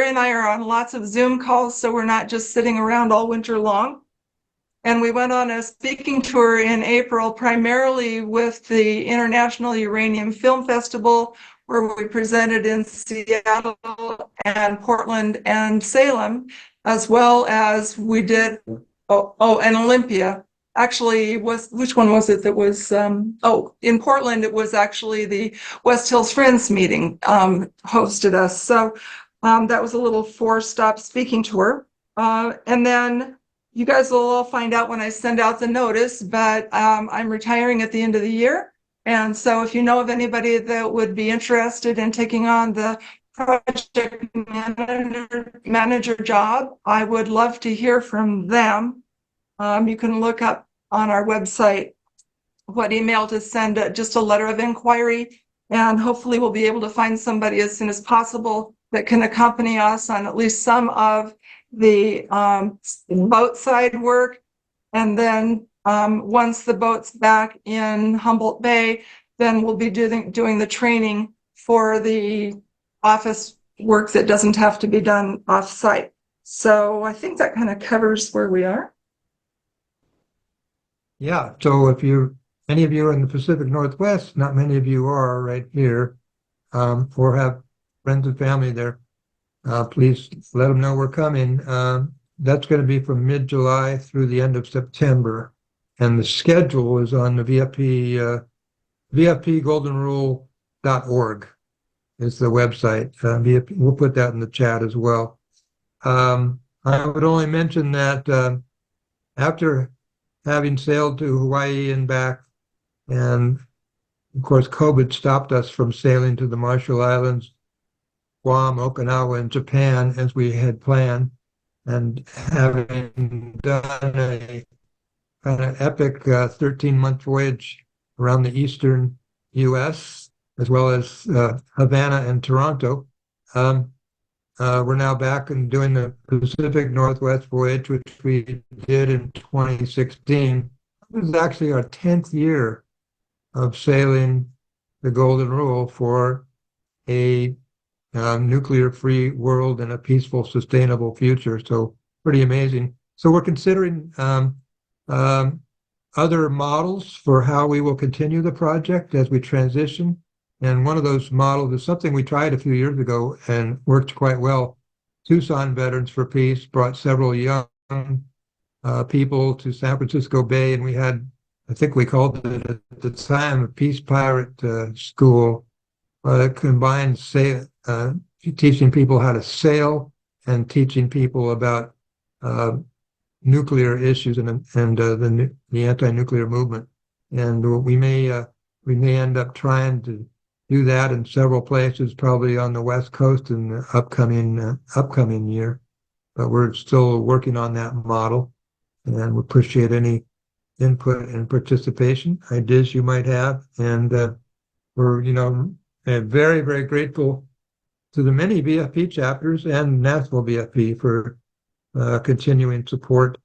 and I are on lots of Zoom calls, so we're not just sitting around all winter long. And we went on a speaking tour in April, primarily with the International Uranium Film Festival, where we presented in Seattle and Portland and Salem, as well as we did, and Olympia. Actually, which one was it that was, in Portland, it was actually the West Hills Friends meeting hosted us. So that was a little 4-stop speaking tour. And then you guys will all find out when I send out the notice, but I'm retiring at the end of the year. And so if you know of anybody that would be interested in taking on the project manager job, I would love to hear from them. You can look up on our website what email to send, just a letter of inquiry, and hopefully we'll be able to find somebody as soon as possible that can accompany us on at least some of the boat side work. And then once the boat's back in Humboldt Bay, then we'll be doing the training for the office work that doesn't have to be done off-site. So I think that kind of covers where we are. Yeah, so if any of you are in the Pacific Northwest, not many of you are right here, or have friends and family there, please let them know we're coming. That's going to be from mid-July through the end of September. And the schedule is on the VFPGoldenRule.org is the website. We'll put that in the chat as well. I would only mention that after having sailed to Hawaii and back, and of course COVID stopped us from sailing to the Marshall Islands, Guam, Okinawa, and Japan as we had planned, and having done a kind of epic 13-month voyage around the eastern U.S., as well as Havana and Toronto. We're now back and doing the Pacific Northwest voyage, which we did in 2016. It was actually our 10th year of sailing the Golden Rule for a nuclear-free world and a peaceful, sustainable future. So pretty amazing. So we're considering other models for how we will continue the project as we transition. And one of those models is something we tried a few years ago and worked quite well. Tucson Veterans for Peace brought several young people to San Francisco Bay, and we had, I think we called it at the time, a Peace Pirate School that combined teaching people how to sail and teaching people about nuclear issues and the anti-nuclear movement. And we may end up trying to do that in several places, probably on the West Coast in the upcoming year. But we're still working on that model, and we appreciate any input and participation, ideas you might have. And we're, very, very grateful to the many VFP chapters and National VFP for continuing support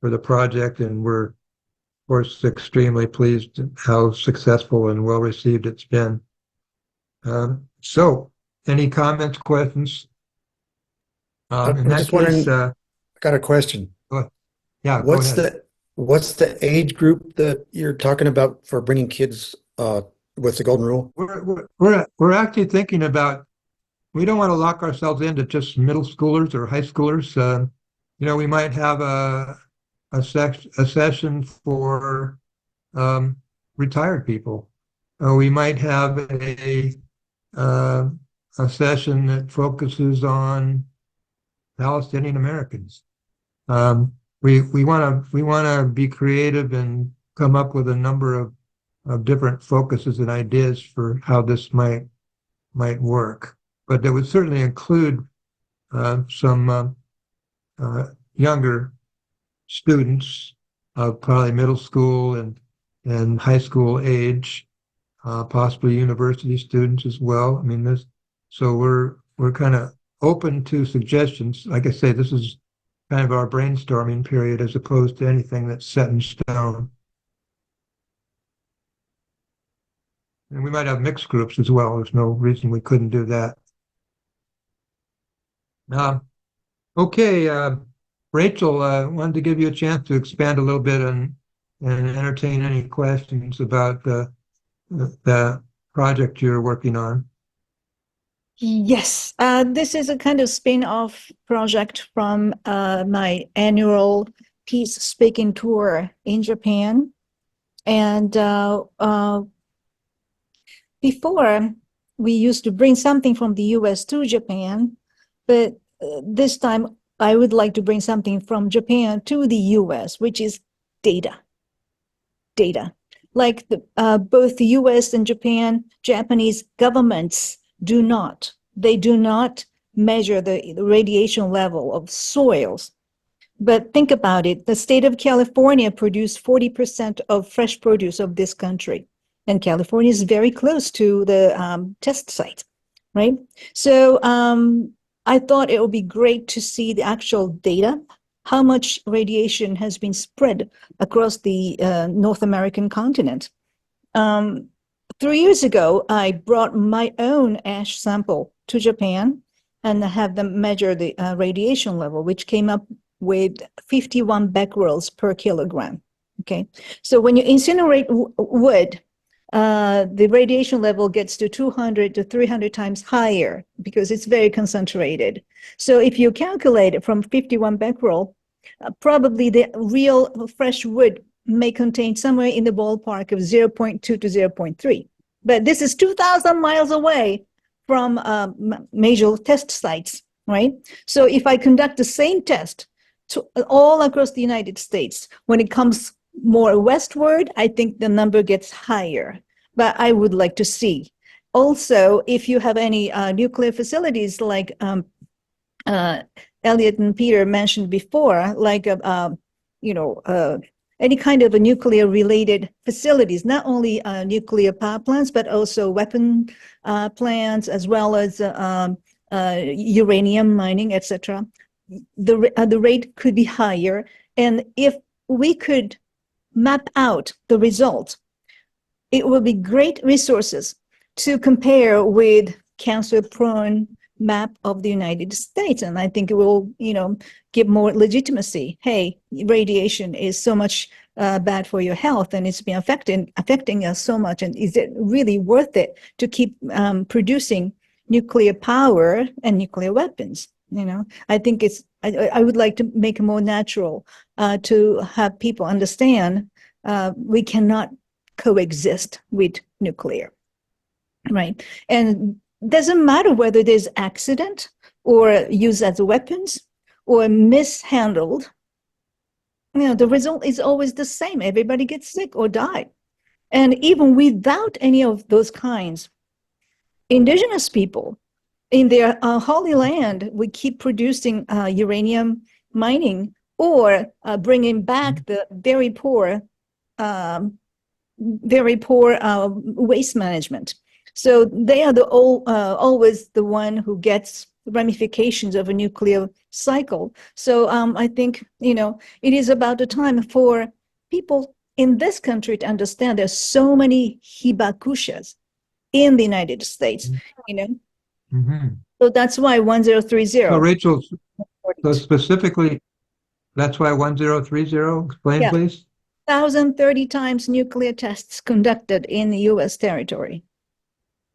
for the project. And we're, of course, extremely pleased how successful and well received it's been. So, any comments, questions? I'm just wondering, I got a question. Yeah, what's go ahead. What's the age group that you're talking about for bringing kids with the Golden Rule? We're actually thinking about, we don't want to lock ourselves into just middle schoolers or high schoolers. We might have a session for retired people. We might have a session that focuses on Palestinian Americans. We want to be creative and come up with a number of different focuses and ideas for how this might work. But that would certainly include some younger students of probably middle school and high school age, possibly university students as well. I mean, so we're kind of open to suggestions. Like I say, this is kind of our brainstorming period as opposed to anything that's set in stone. And we might have mixed groups as well. There's no reason we couldn't do that. Okay, Rachel, wanted to give you a chance to expand a little bit and entertain any questions about the project you're working on. Yes, this is a kind of spin-off project from my annual peace speaking tour in Japan. And before, we used to bring something from the US to Japan, but this time I would like to bring something from Japan to the US, which is data. Data. Like both the US and Japanese governments do not measure the radiation level of soils. But think about it, the state of California produced 40% of fresh produce of this country. And California is very close to the test site, right? So I thought it would be great to see the actual data, how much radiation has been spread across the North American continent. 3 years ago, I brought my own ash sample to Japan and have them measure the radiation level, which came up with 51 becquerels per kilogram. Okay, so when you incinerate wood, the radiation level gets to 200 to 300 times higher because it's very concentrated. So if you calculate it from 51 becquerel, probably the real fresh wood may contain somewhere in the ballpark of 0.2 to 0.3. But this is 2,000 miles away from major test sites, right? So if I conduct the same test to all across the United States, when it comes more westward, I think the number gets higher. But I would like to see. Also, if you have any nuclear facilities like Elliot and Peter mentioned before, like any kind of a nuclear related facilities, not only nuclear power plants, but also weapon plants, as well as uranium mining, etc. The rate could be higher. And if we could map out the results, it will be great resources to compare with cancer-prone map of the United States. And I think it will, give more legitimacy. Hey, radiation is so much bad for your health, and it's been affecting us so much. And is it really worth it to keep producing nuclear power and nuclear weapons? I think I would like to make it more natural to have people understand we cannot coexist with nuclear, right? And doesn't matter whether there's accident or used as weapons or mishandled, the result is always the same. Everybody gets sick or die. And even without any of those kinds, indigenous people in their Holy Land, we keep producing uranium mining or bringing back the very poor waste management. So they are always the one who gets ramifications of a nuclear cycle. So I think, it is about the time for people in this country to understand there's so many hibakushas in the United States, Mm-hmm. So that's why 1030. So Rachel, so specifically, that's why 1030, explain Yeah. please. 1,030 times nuclear tests conducted in the U.S. territory.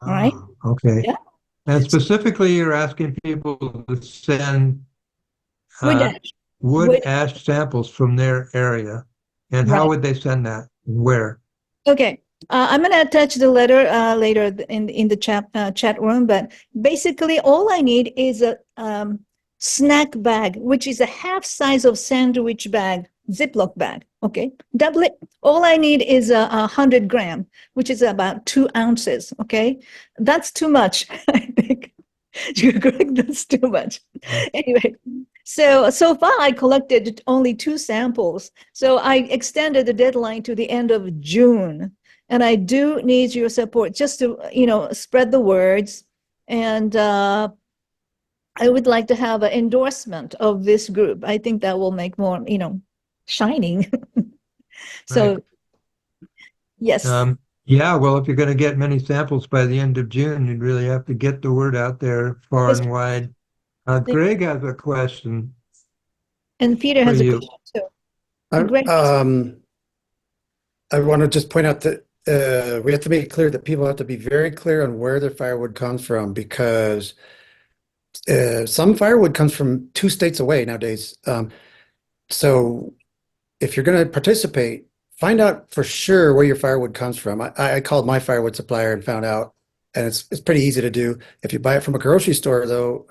All right. Okay. Yeah. And specifically, you're asking people to send wood ash samples from their area. And how Right. would they send that? Where? Okay. I'm going to attach the letter later in the chat room, but basically all I need is a snack bag, which is a half size of sandwich bag, Ziploc bag. Okay, double it. All I need is 100 gram, which is about 2 ounces. Okay, that's too much. I think you're correct. That's too much. Anyway, so far I collected only 2 samples. So I extended the deadline to the end of June. And I do need your support just to, spread the words. And I would like to have an endorsement of this group. I think that will make more, shining. So, Right. yes. Yeah, well, if you're going to get many samples by the end of June, you'd really have to get the word out there far Yes. and wide. Greg has a question And Peter for has a you. question too. I, Great. I want to just point out that we have to make it clear that people have to be very clear on where their firewood comes from, because some firewood comes from 2 states away nowadays. So if you're going to participate, find out for sure where your firewood comes from. I called my firewood supplier and found out, and it's pretty easy to do. If you buy it from a grocery store, though,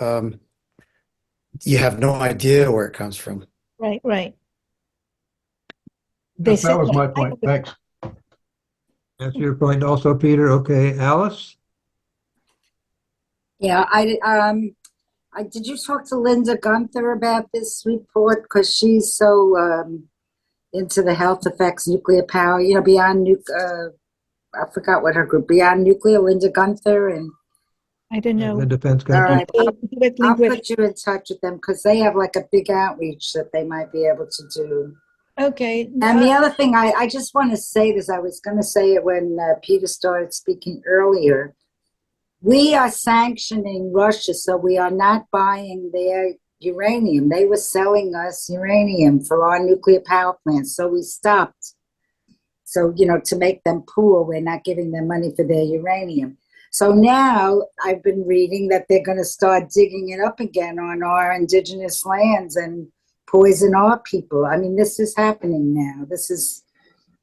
you have no idea where it comes from. Right, right. They Yes, that said was that my point. Thanks. That's your point also, Peter. Okay, Alice? Yeah, did you talk to Linda Gunther about this report? Because she's so into the health effects, nuclear power, beyond I forgot what her group, Beyond Nuclear, Linda Gunther, and I don't know. The defense all country. right, I'll put you in touch with them because they have like a big outreach that they might be able to do. Okay. And the other thing, I just want to say this, I was going to say it when Peter started speaking earlier. We are sanctioning Russia, so we are not buying their uranium. They were selling us uranium for our nuclear power plants, so we stopped. So, to make them poor, we're not giving them money for their uranium. So now I've been reading that they're going to start digging it up again on our indigenous lands and poison our people. I mean, this is happening now. This is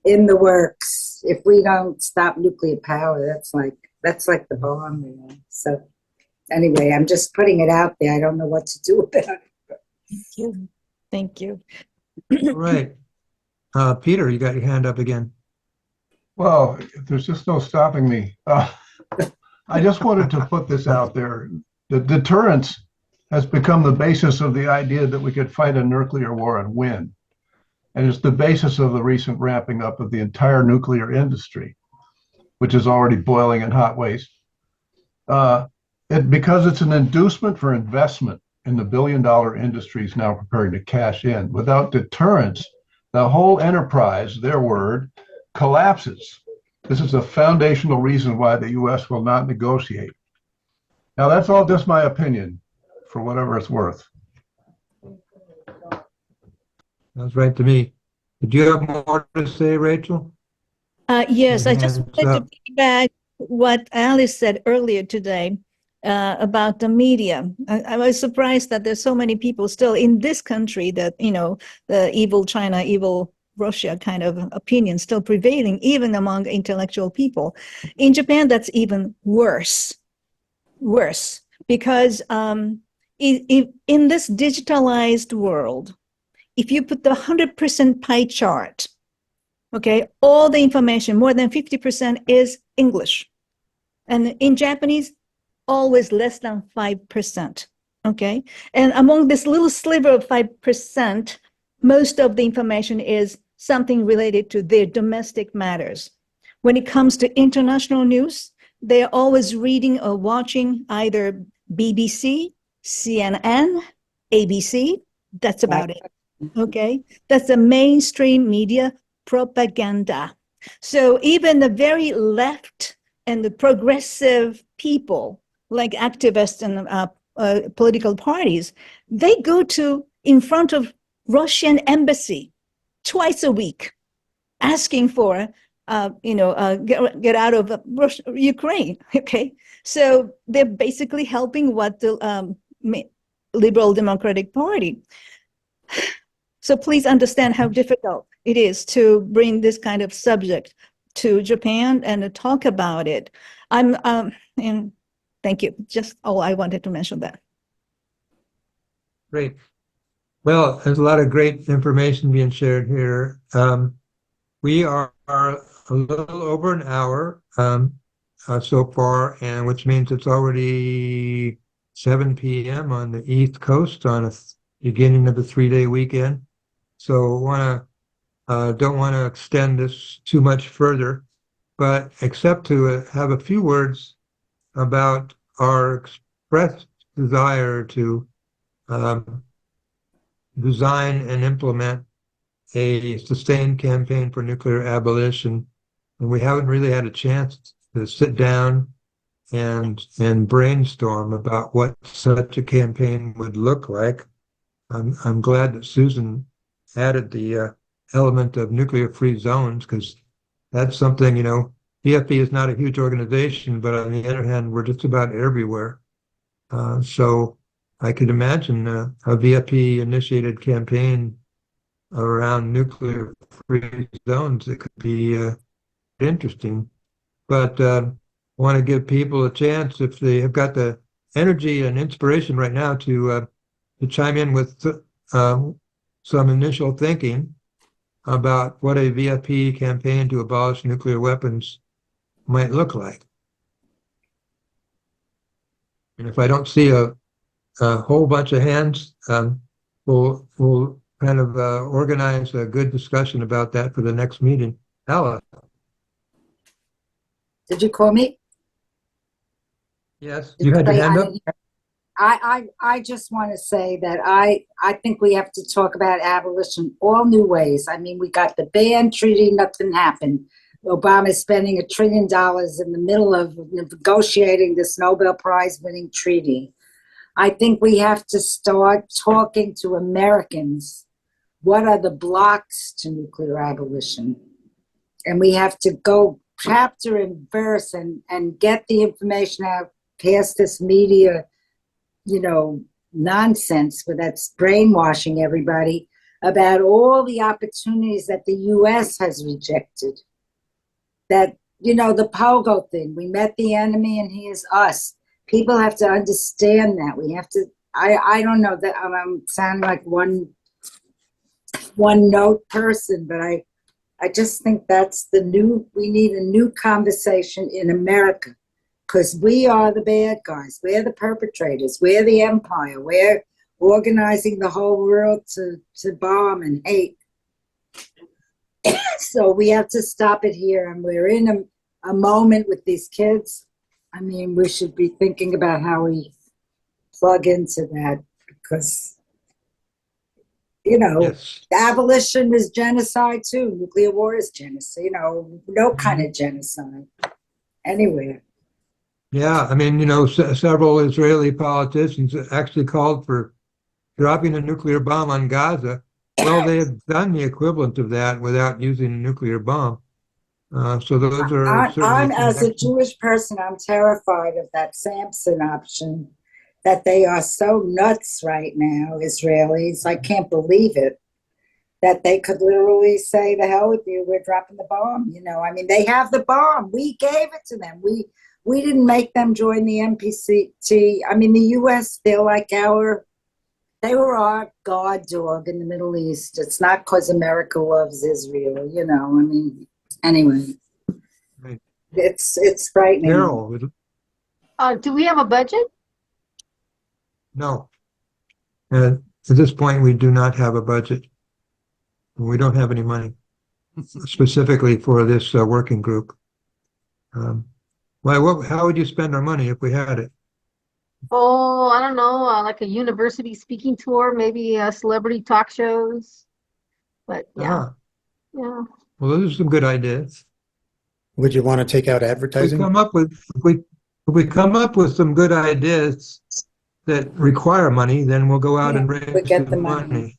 in the works. If we don't stop nuclear power, that's like the bomb. So anyway, I'm just putting it out there. I don't know what to do about it. Thank you. Thank you. All right. Peter, you got your hand up again. Well, there's just no stopping me. I just wanted to put this out there. The deterrence has become the basis of the idea that we could fight a nuclear war and win. And it's the basis of the recent ramping up of the entire nuclear industry, which is already boiling in hot waste. Because it's an inducement for investment in the billion-dollar industries now preparing to cash in. Without deterrence, the whole enterprise, their word, collapses. This is a foundational reason why the U.S. will not negotiate. Now, that's all just my opinion, for whatever it's worth. Sounds right to me. Did you have more to say, Rachel? Yes, I just Hands wanted up. to piggyback what Alice said earlier today about the media. I was surprised that there's so many people still in this country that, the evil China, evil Russia kind of opinion still prevailing, even among intellectual people. In Japan, that's even worse, because in this digitalized world, if you put the 100% pie chart, okay, all the information, more than 50% is English. And in Japanese, always less than 5%, okay? And among this little sliver of 5%, most of the information is something related to their domestic matters. When it comes to international news, they're always reading or watching either BBC, CNN, ABC. That's about it, okay? That's the mainstream media propaganda. So even the very left and the progressive people, like activists and political parties, they go in front of Russian embassy twice a week, asking for, get out of Ukraine. Okay, so they're basically helping what the Liberal Democratic Party. So please understand how difficult it is to bring this kind of subject to Japan and to talk about it. And thank you. Just I wanted to mention that. Great. Well, there's a lot of great information being shared here. We are a little over an hour so far, and which means it's already 7 p.m. on the East Coast on a beginning of the 3-day weekend. So don't want to extend this too much further, but except to have a few words about our expressed desire to design and implement a sustained campaign for nuclear abolition and we haven't really had a chance to sit down and brainstorm about what such a campaign would look like. I'm glad that Susan added the element of nuclear-free zones, because that's something, VFB is not a huge organization, but on the other hand, we're just about everywhere. So I could imagine a VFP-initiated campaign around nuclear-free zones. It could be interesting. But I want to give people a chance, if they have got the energy and inspiration right now, to chime in with some initial thinking about what a VFP campaign to abolish nuclear weapons might look like. And if I don't see a whole bunch of hands, we'll kind of organize a good discussion about that for the next meeting. Ella? Did you call me? Yes, you had your hand up? I just want to say that I think we have to talk about abolition all new ways. I mean, we got the ban treaty, nothing happened. Obama's spending $1 trillion in the middle of negotiating this Nobel Prize winning treaty. I think we have to start talking to Americans. What are the blocks to nuclear abolition? And we have to go chapter and verse and get the information out past this media, nonsense, but that's brainwashing everybody about all the opportunities that the U.S. has rejected. That, the pogo thing, we met the enemy and he is us. People have to understand that. We have to, I don't know that I'm sounding like one note person, but I just think that's we need a new conversation in America, because we are the bad guys. We're the perpetrators. We're the empire. We're organizing the whole world to bomb and hate. So we have to stop it here. And we're in a moment with these kids. I mean, we should be thinking about how we plug into that, because, Yes. abolition is genocide too. Nuclear war is genocide, no kind of genocide anywhere. Yeah, I mean, several Israeli politicians actually called for dropping a nuclear bomb on Gaza. Well, they have done the equivalent of that without using a nuclear bomb. So those are I'm certainly as a Jewish person, I'm terrified of that Samson option, that they are so nuts right now, Israelis. I can't believe it, that they could literally say, the hell with you, we're dropping the bomb. I mean, they have the bomb. We gave it to them. We didn't make them join the NPT. I mean, the U.S., they were our guard dog in the Middle East. It's not because America loves Israel, I mean, anyway. Right. It's frightening. Carol, Do we have a budget? no. At this point, we do not have a budget. We don't have any money specifically for this working group. How would you spend our money if we had it? Oh, I don't know, like a university speaking tour, maybe celebrity talk shows. But yeah. Well, those are some good ideas. Would you want to take out advertising? If we come up with some good ideas that require money, then we'll go out and raise get the money.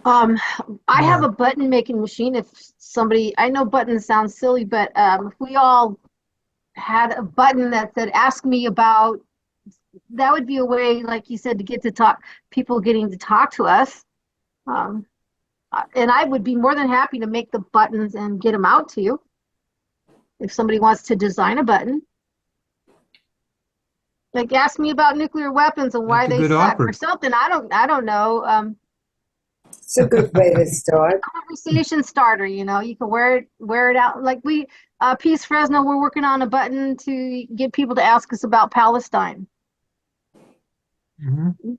I have a button making machine. If somebody, I know buttons sound silly, but if we all had a button that said, ask me about, that would be a way, like you said, to get to talk, people getting to talk to us. And I would be more than happy to make the buttons and get them out to you. If somebody wants to design a button. Like, ask me about nuclear weapons and why they suck or something. I don't know. It's a good way to start. Conversation starter, you can wear it out. Like Peace Fresno, we're working on a button to get people to ask us about Palestine.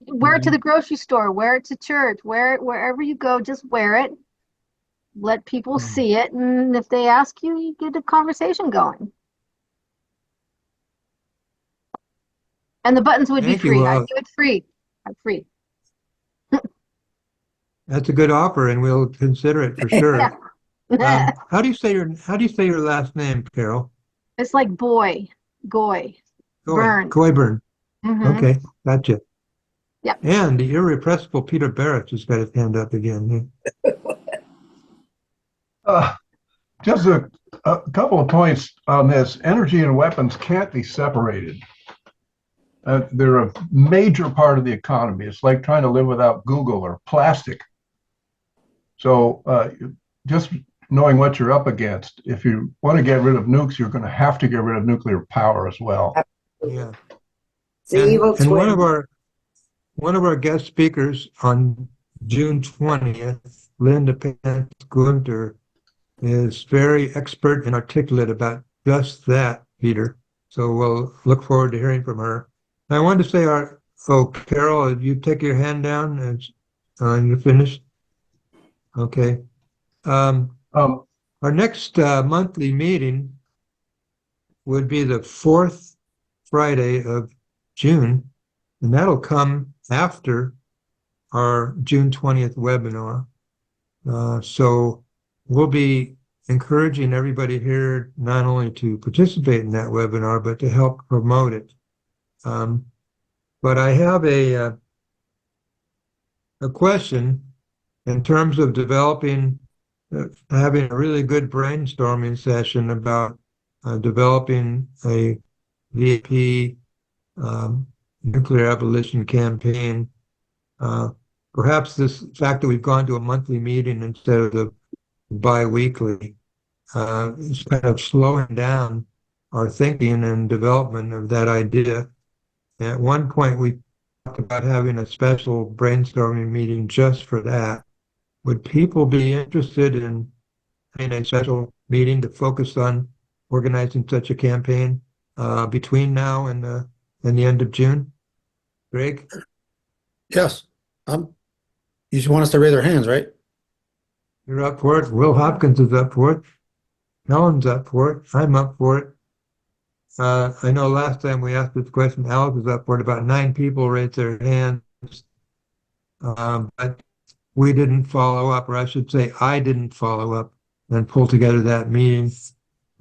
Wear it to the grocery store, wear it to church, wear it wherever you go, just wear it. Let people see it, and if they ask you, you get a conversation going. And the buttons would be free. I do it free. I'm free. That's a good offer, and we'll consider it for sure. How do you say your last name, Carol? It's like boy, goy, burn. Coyburn. Mhm. Okay, gotcha. Yep. And the irrepressible Peter Barrett has got his hand up again. Just a couple of points on this. Energy and weapons can't be separated. They're a major part of the economy. It's like trying to live without Google or plastic. So just knowing what you're up against, if you want to get rid of nukes, you're going to have to get rid of nuclear power as well. Yeah. It's the evil And one twin. of our guest speakers on June 20th, Linda Pence Gunter, is very expert and articulate about just that, Peter. So we'll look forward to hearing from her. I wanted to say, Carol, you take your hand down and you're finished. Okay. Our next monthly meeting would be the fourth Friday of June, and that'll come after our June 20th webinar. So we'll be encouraging everybody here not only to participate in that webinar, but to help promote it. But I have a question in terms of developing, having a really good brainstorming session about developing a VAP nuclear abolition campaign. Perhaps this fact that we've gone to a monthly meeting instead of the bi-weekly is kind of slowing down our thinking and development of that idea. At one point, we talked about having a special brainstorming meeting just for that. Would people be interested in having a special meeting to focus on organizing such a campaign between now and the end of June? Greg? Yes. You just want us to raise our hands, right? You're up for it. Will Hopkins is up for it. Helen's up for it. I'm up for it. I know last time we asked this question, Alex was up for it. About 9 people raised their hands. But we didn't follow up, or I should say I didn't follow up and pull together that meeting.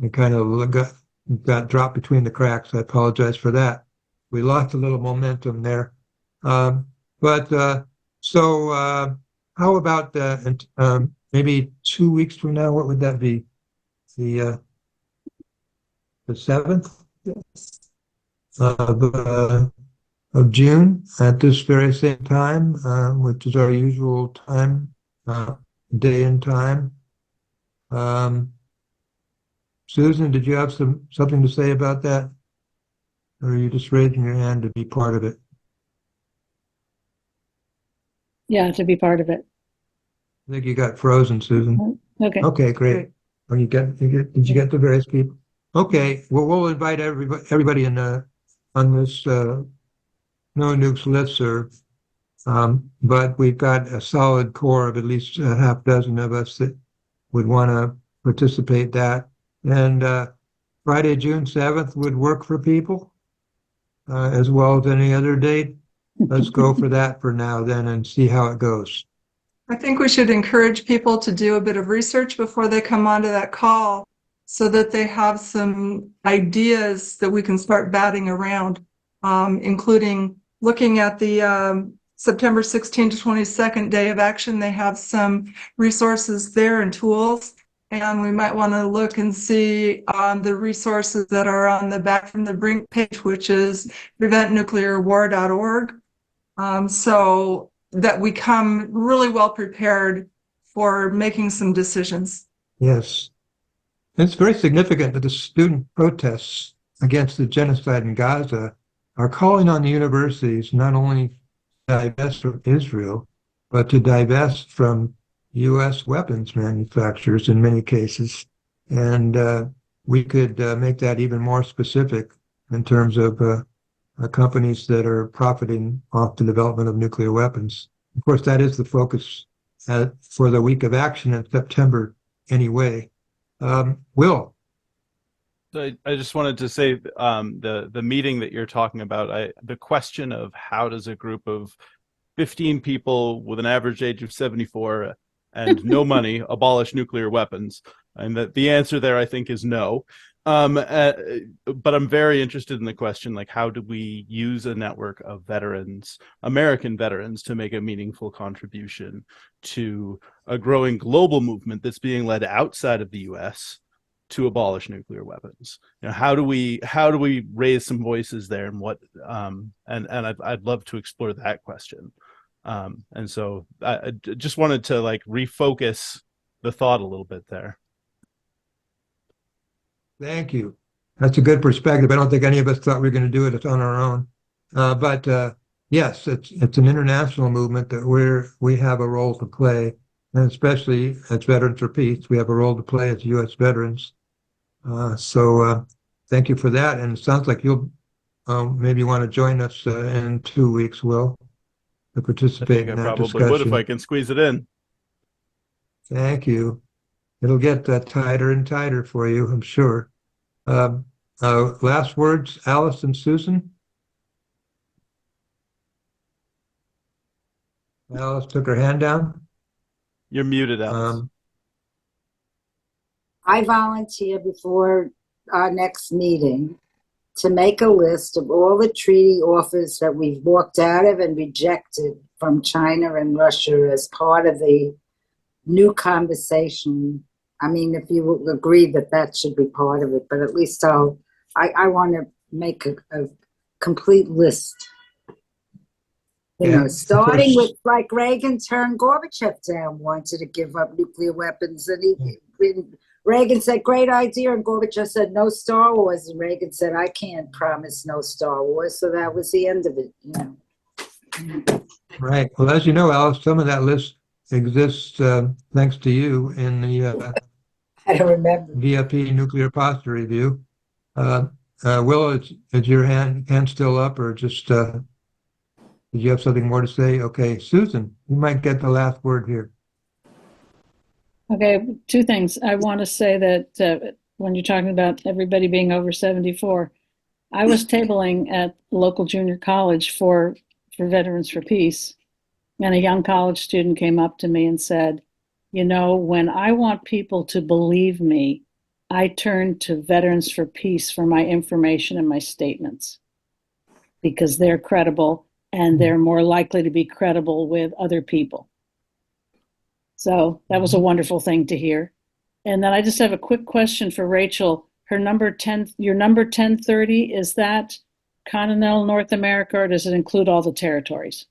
It kind of got dropped between the cracks. I apologize for that. We lost a little momentum there. So how about maybe 2 weeks from now? What would that be? The 7th of June at this very same time, which is our usual time, day and time. Susan, did you have something to say about that? Or are you just raising your hand to be part of it? Yeah, to be part of it. I think you got frozen, Susan. Okay. Okay, great. Or did you get the various people? Okay, well, we'll invite everybody in on this No Nukes listserv. But we've got a solid core of at least a half dozen of us that would want to participate that. And Friday, June 7th would work for people as well as any other date. Let's go for that for now then and see how it goes. I think we should encourage people to do a bit of research before they come onto that call so that they have some ideas that we can start batting around, including looking at the September 16 to 22nd day of action. They have some resources there and tools, and we might want to look and see the resources that are on the Back from the Brink page, which is preventnuclearwar.org. So that we come really well prepared for making some decisions. Yes. It's very significant that the student protests against the genocide in Gaza are calling on the universities not only to divest from Israel, but to divest from U.S. weapons manufacturers in many cases. And we could make that even more specific in terms of companies that are profiting off the development of nuclear weapons. Of course, that is the focus for the week of action in September anyway. Will? So I just wanted to say the meeting that you're talking about, the question of how does a group of 15 people with an average age of 74 and no money abolish nuclear weapons? And that the answer there, I think, is no. But I'm very interested in the question, like, how do we use a network of veterans, American veterans, to make a meaningful contribution to a growing global movement that's being led outside of the U.S. to abolish nuclear weapons? You know, how do we raise some voices there, and what? And I'd love to explore that question. And so I just wanted to like refocus the thought a little bit there. Thank you. That's a good perspective. I don't think any of us thought we were going to do it on our own. But yes, it's an international movement that we have a role to play, and especially as Veterans for Peace, we have a role to play as U.S. veterans. So thank you for that. And it sounds like you'll maybe want to join us in 2 weeks, Will, to participate in that probably discussion. would if I can squeeze it in. Thank you. It'll get tighter and tighter for you, I'm sure. Last words, Alice and Susan? Alice took her hand down. You're muted, Alice. I volunteer before our next meeting to make a list of all the treaty offers that we've walked out of and rejected from China and Russia as part of the new conversation. I mean, if you will agree that that should be part of it, but at least I want to make a complete list. You know, starting with like Reagan turned Gorbachev down, wanted to give up nuclear weapons, and Reagan said, great idea, and Gorbachev said, no Star Wars, and Reagan said, I can't promise no Star Wars, so that was the end of it, you know. Right. Well, as you know, Alice, some of that list exists thanks to you in the I don't remember. VFP Nuclear Posture Review. Will, is your hand still up, or just did you have something more to say? Okay, Susan, you might get the last word here. Okay, two things. I want to say that when you're talking about everybody being over 74, I was tabling at local junior college for Veterans for Peace, and a young college student came up to me and said, you know, when I want people to believe me, I turn to Veterans for Peace for my information and my statements, because they're credible and they're more likely to be credible with other people. So that was a wonderful thing to hear. And then I just have a quick question for Rachel. Your number 1030, is that continental North America, or does it include all the territories?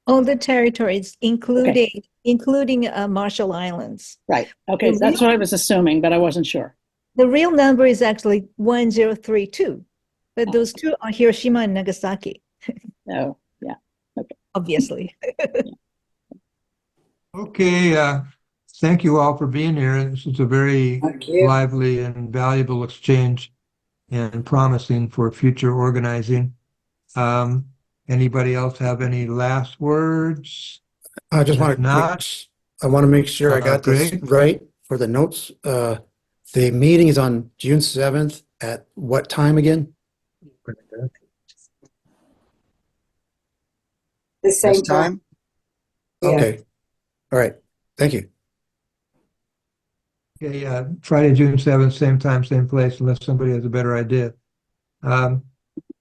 All the territories, including Marshall Islands. Right. Okay, that's what I was assuming, but I wasn't sure. The real number is actually 1032, but those two are Hiroshima and Nagasaki. Oh, yeah. Okay. Obviously. Okay, thank you all for being here. This is a very lively and valuable exchange and promising for future organizing. Anybody else have any last words? I just want to make sure I got this Greg? right for the notes. The meeting is on June 7th at what time again? The same This time? Okay. All right. Thank you. Okay, Friday, June 7th, same time, same place, unless somebody has a better idea.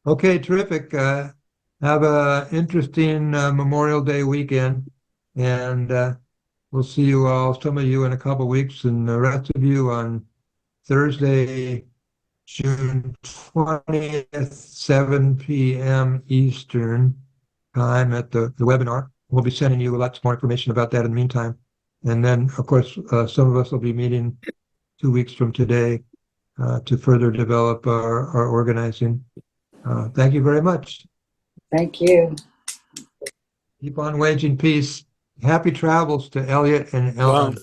Okay, terrific. Have a interesting Memorial Day weekend, and we'll see you all, some of you in a couple weeks, and the rest of you on Thursday, June 20th, 7 p.m. Eastern time at the webinar. We'll be sending you lots more information about that in the meantime. And then, of course, some of us will be meeting 2 weeks from today to further develop our organizing. Thank you very much. Thank you. Keep on waging peace. Happy travels to Elliot and Ellen.